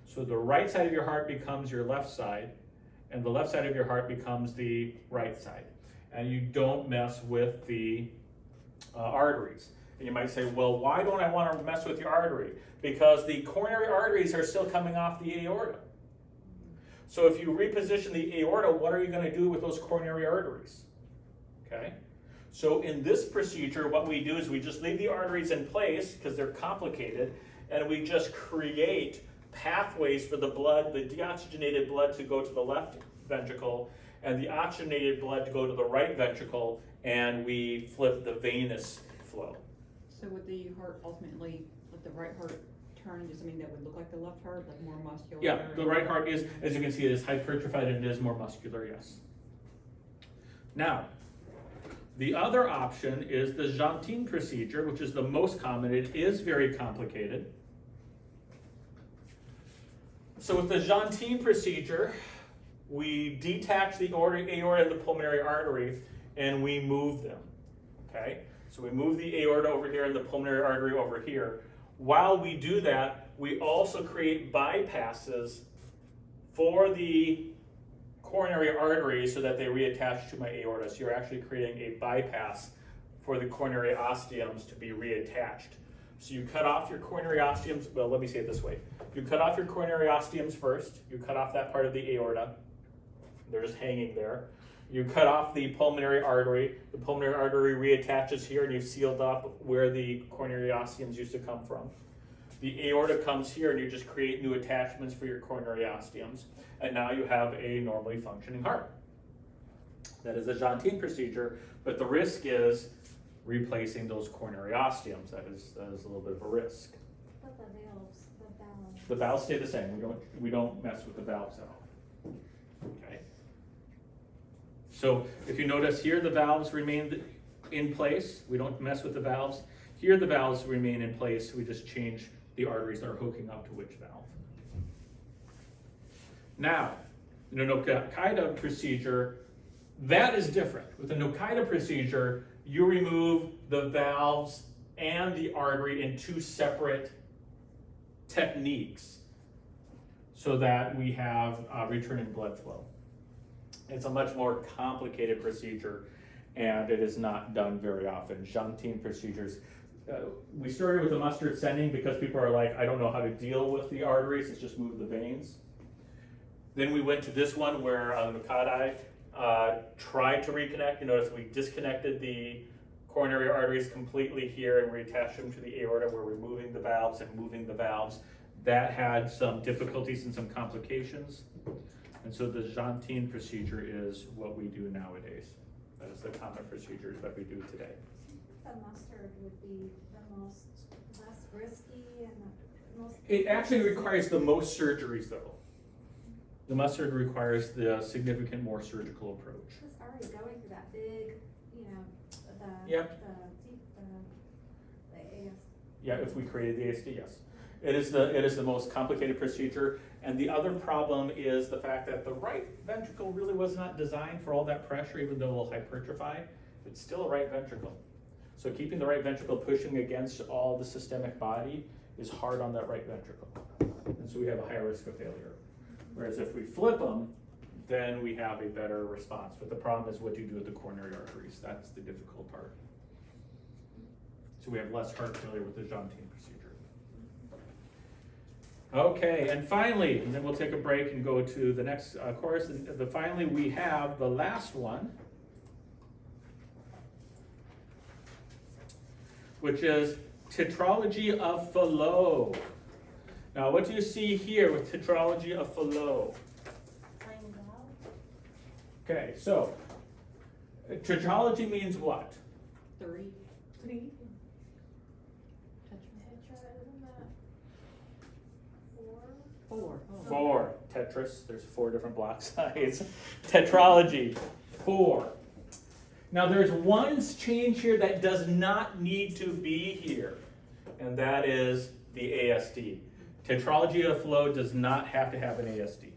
Speaker 1: So the right side of your heart becomes your left side, and the left side of your heart becomes the right side. And you don't mess with the arteries. And you might say, well, why don't I want to mess with your artery? Because the coronary arteries are still coming off the aorta. So if you reposition the aorta, what are you going to do with those coronary arteries? Okay? So in this procedure, what we do is we just leave the arteries in place because they're complicated, and we just create pathways for the blood, the deoxygenated blood to go to the left ventricle and the oxygenated blood to go to the right ventricle, and we flip the venous flow.
Speaker 2: So would the heart ultimately, let the right heart turn, does it mean that would look like the left heart, like more muscular?
Speaker 1: Yeah, the right heart is, as you can see, it is hypertrophied and it is more muscular, yes. Now, the other option is the Jantine procedure, which is the most common. It is very complicated. So with the Jantine procedure, we detach the aorta and the pulmonary artery, and we move them, okay? So we move the aorta over here and the pulmonary artery over here. While we do that, we also create bypasses for the coronary arteries so that they reattach to my aorta. So you're actually creating a bypass for the coronary osteums to be reattached. So you cut off your coronary osteums, well, let me say it this way. You cut off your coronary osteums first. You cut off that part of the aorta. They're just hanging there. You cut off the pulmonary artery. The pulmonary artery reattaches here, and you've sealed up where the coronary osteums used to come from. The aorta comes here, and you just create new attachments for your coronary osteums. And now you have a normally functioning heart. That is the Jeantin procedure, but the risk is replacing those coronary osteums. That is a little bit of a risk.
Speaker 6: But the valves.
Speaker 1: The valves stay the same. We don't mess with the valves at all. Okay. So if you notice here, the valves remain in place. We don't mess with the valves. Here, the valves remain in place. We just change the arteries that are hooking up to which valve. Now, in a Nokaida procedure, that is different. With a Nokaida procedure, you remove the valves and the artery in two separate techniques so that we have returning blood flow. It's a much more complicated procedure, and it is not done very often. Jeantin procedures, we started with the mustard sending because people are like, I don't know how to deal with the arteries, let's just move the veins. Then we went to this one where Nokadai tried to reconnect. You notice we disconnected the coronary arteries completely here and reattached them to the aorta. We're removing the valves and moving the valves. That had some difficulties and some complications. And so the Jeantin procedure is what we do nowadays. That is the common procedures that we do today.
Speaker 6: The mustard would be the less risky and the most.
Speaker 1: It actually requires the most surgeries though. The mustard requires the significant more surgical approach.
Speaker 6: It's already going through that big, the
Speaker 1: Yep.
Speaker 6: the AS.
Speaker 1: Yeah, if we created the ASD, yes. It is the most complicated procedure, and the other problem is the fact that the right ventricle really was not designed for all that pressure, even though it will hypertrophy. It's still a right ventricle. So keeping the right ventricle pushing against all the systemic body is hard on that right ventricle. And so we have a higher risk of failure. Whereas if we flip them, then we have a better response. But the problem is what do you do with the coronary arteries? That's the difficult part. So we have less heart failure with the Jeantin procedure. Okay, and finally, and then we'll take a break and go to the next course. And finally, we have the last one, which is tetralogy of Fallot. Now, what do you see here with tetralogy of Fallot?
Speaker 3: Plain valve.
Speaker 1: Okay, so tetralogy means what?
Speaker 2: 3.
Speaker 4: Three.
Speaker 3: Tetra, isn't that 4?
Speaker 2: 4. Oh.
Speaker 1: 4. Tetris, there's 4 different block size. Tetralogy, 4. Now there's one change here that does not need to be here, and that is the ASD. Tetralogy of Fallot does not have to have an ASD.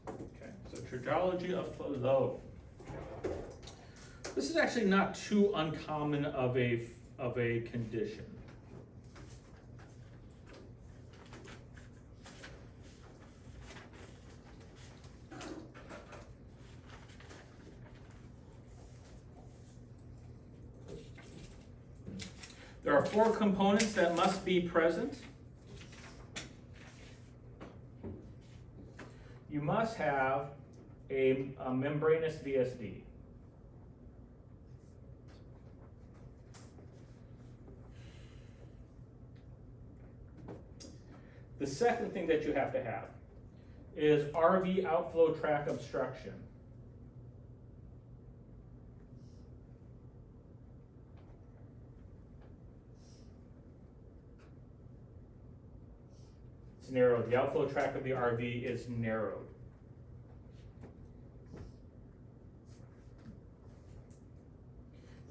Speaker 1: Okay, so tetralogy of Fallot. This is actually not too uncommon of a condition. There are 4 components that must be present. You must have a membranous VSD. The second thing that you have to have is RV outflow tract obstruction. It's narrowed. The outflow tract of the RV is narrowed.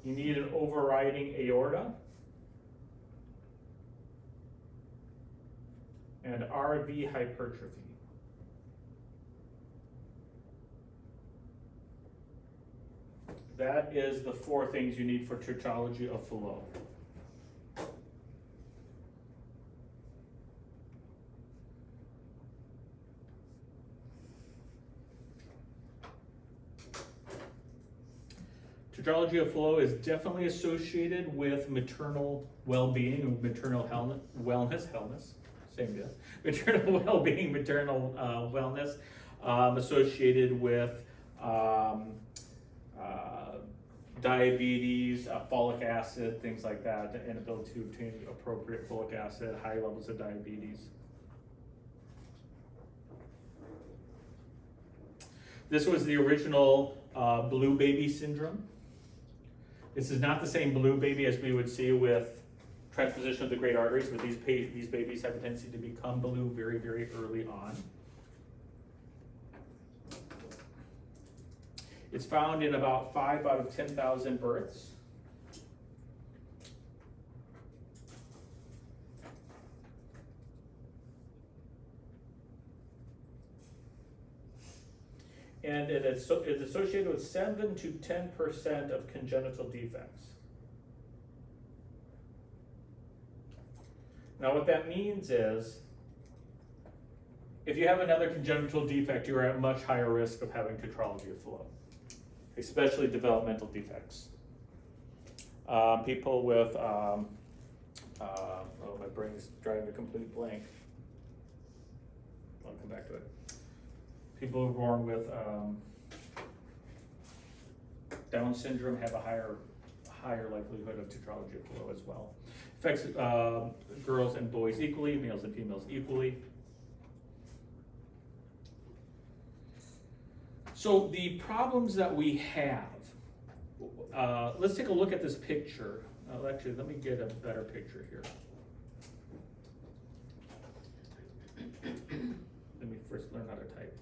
Speaker 1: You need an overriding aorta and RV hypertrophy. That is the 4 things you need for tetralogy of Fallot. Tetralogy of Fallot is definitely associated with maternal well-being or maternal wellness. same deal. Maternal well-being, maternal wellness, associated with diabetes, folic acid, things like that, the inability to obtain appropriate folic acid, high levels of diabetes. This was the original blue baby syndrome. This is not the same blue baby as we would see with transposition of the great arteries, but these babies have a tendency to become blue very, very early on. It's found in about 5 out of 10,000 births. And it's associated with 7 to 10% of congenital defects. Now what that means is, if you have another congenital defect, you're at much higher risk of having tetralogy of Fallot, especially developmental defects. People with, oh, my brain is driving a complete blank. I'll come back to it. People who are born with Down syndrome have a higher likelihood of tetralogy of Fallot as well. Affects girls and boys equally, males and females equally. So the problems that we have, let's take a look at this picture. Actually, let me get a better picture here. Let me first learn how to type.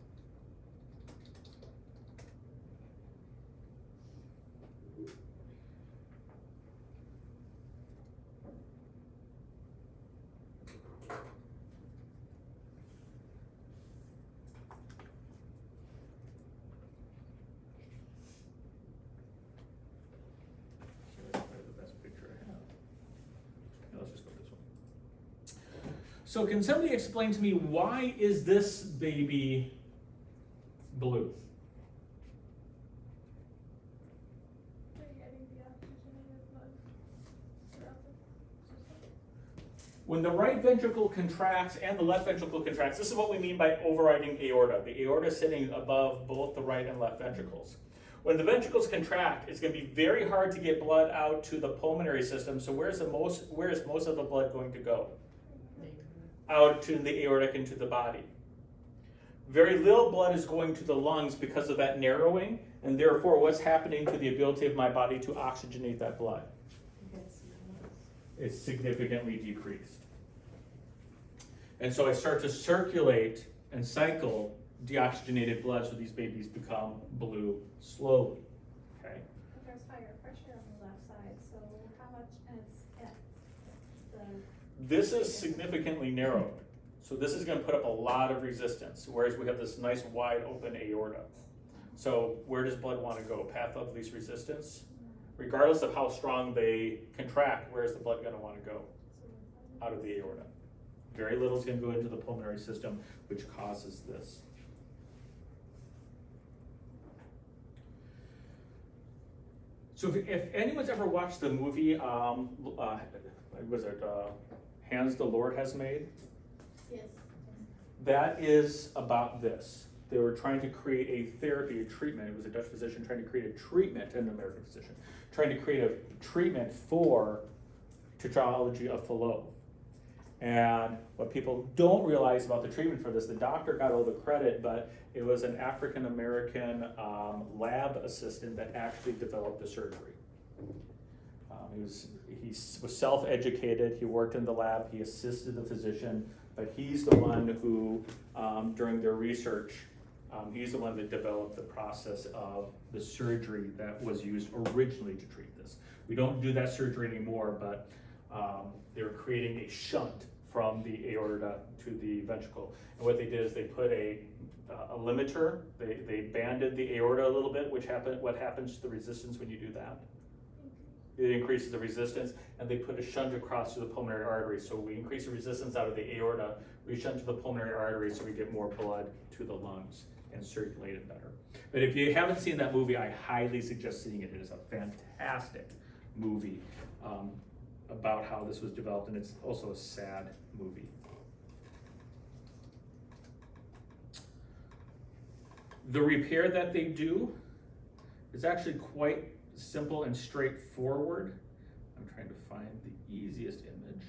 Speaker 1: So can somebody explain to me, why is this baby blue? When the right ventricle contracts and the left ventricle contracts, this is what we mean by overriding aorta. The aorta is sitting above both the right and left ventricles. When the ventricles contract, it's going to be very hard to get blood out to the pulmonary system. So where is most of the blood going to go? Out to the aortic into the body. Very little blood is going to the lungs because of that narrowing, and therefore what's happening to the ability of my body to oxygenate that blood? It's significantly decreased. And so I start to circulate and cycle deoxygenated blood, so these babies become blue slowly. Okay.
Speaker 6: But there's higher pressure on the left side, so how much, and it's at the.
Speaker 1: This is significantly narrowed. So this is going to put up a lot of resistance, whereas we have this nice wide open aorta. So where does blood want to go? Path of least resistance? Regardless of how strong they contract, where's the blood going to want to go? Out of the aorta. Very little is going to go into the pulmonary system, which causes this. So if anyone's ever watched the movie, was it Hands the Lord Has Made?
Speaker 3: Yes.
Speaker 1: That is about this. They were trying to create a therapy, a treatment. It was a Dutch physician trying to create a treatment, and an American physician, trying to create a treatment for tetralogy of Fallot. And what people don't realize about the treatment for this, the doctor got all the credit, but it was an African-American lab assistant that actually developed the surgery. He was self-educated, he worked in the lab, he assisted the physician, but he's the one who, during their research, he's the one that developed the process of the surgery that was used originally to treat this. We don't do that surgery anymore, but they're creating a shunt from the aorta to the ventricle. And what they did is they put a limiter, they banded the aorta a little bit, what happens to the resistance when you do that? It increases the resistance, and they put a shunt across to the pulmonary artery. So we increase the resistance out of the aorta, we shunt to the pulmonary artery so we get more blood to the lungs and circulate it better. But if you haven't seen that movie, I highly suggest seeing it. It is a fantastic movie about how this was developed, and it's also a sad movie. The repair that they do is actually quite simple and straightforward. I'm trying to find the easiest image.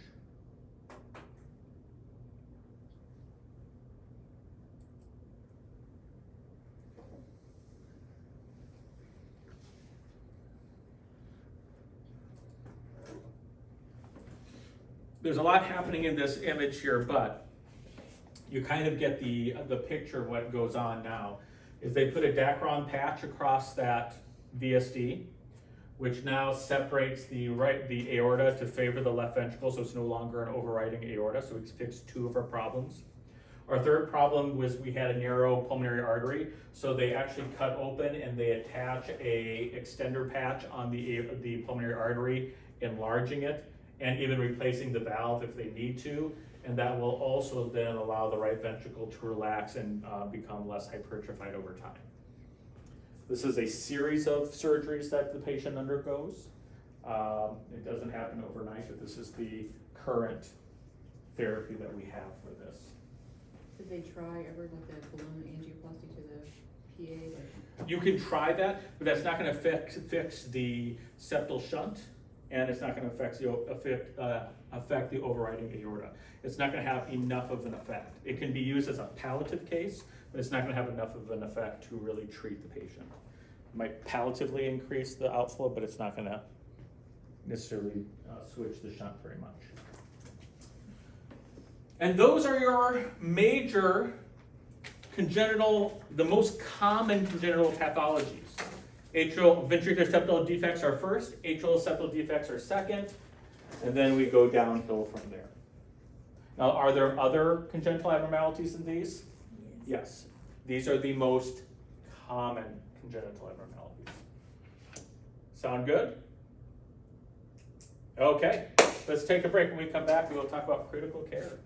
Speaker 1: There's a lot happening in this image here, but you kind of get the picture of what goes on now. Is they put a Dacron patch across that VSD, which now separates the aorta to favor the left ventricle, so it's no longer an overriding aorta, so it's fixed two of our problems. Our third problem was we had a narrow pulmonary artery, so they actually cut open and they attach a extender patch on the pulmonary artery, enlarging it, and even replacing the valve if they need to, and that will also then allow the right ventricle to relax and become less hypertrophied over time. This is a series of surgeries that the patient undergoes. It doesn't happen overnight, but this is the current therapy that we have for this.
Speaker 2: Did they try ever like the balloon angioplasty to the PA? Like,
Speaker 1: You can try that, but that's not going to fix the septal shunt, and it's not going to affect the overriding aorta. It's not going to have enough of an effect. It can be used as a palliative case, but it's not going to have enough of an effect to really treat the patient. It might palliatively increase the outflow, but it's not going to necessarily switch the shunt very much. And those are your major congenital, the most common congenital pathologies. Atrial ventricular septal defects are first, atrial septal defects are second, and then we go downhill from there. Now, are there other congenital abnormalities in these? Yes. These are the most common congenital abnormalities. Sound good? Okay, let's take a break. When we come back, we will talk about critical care.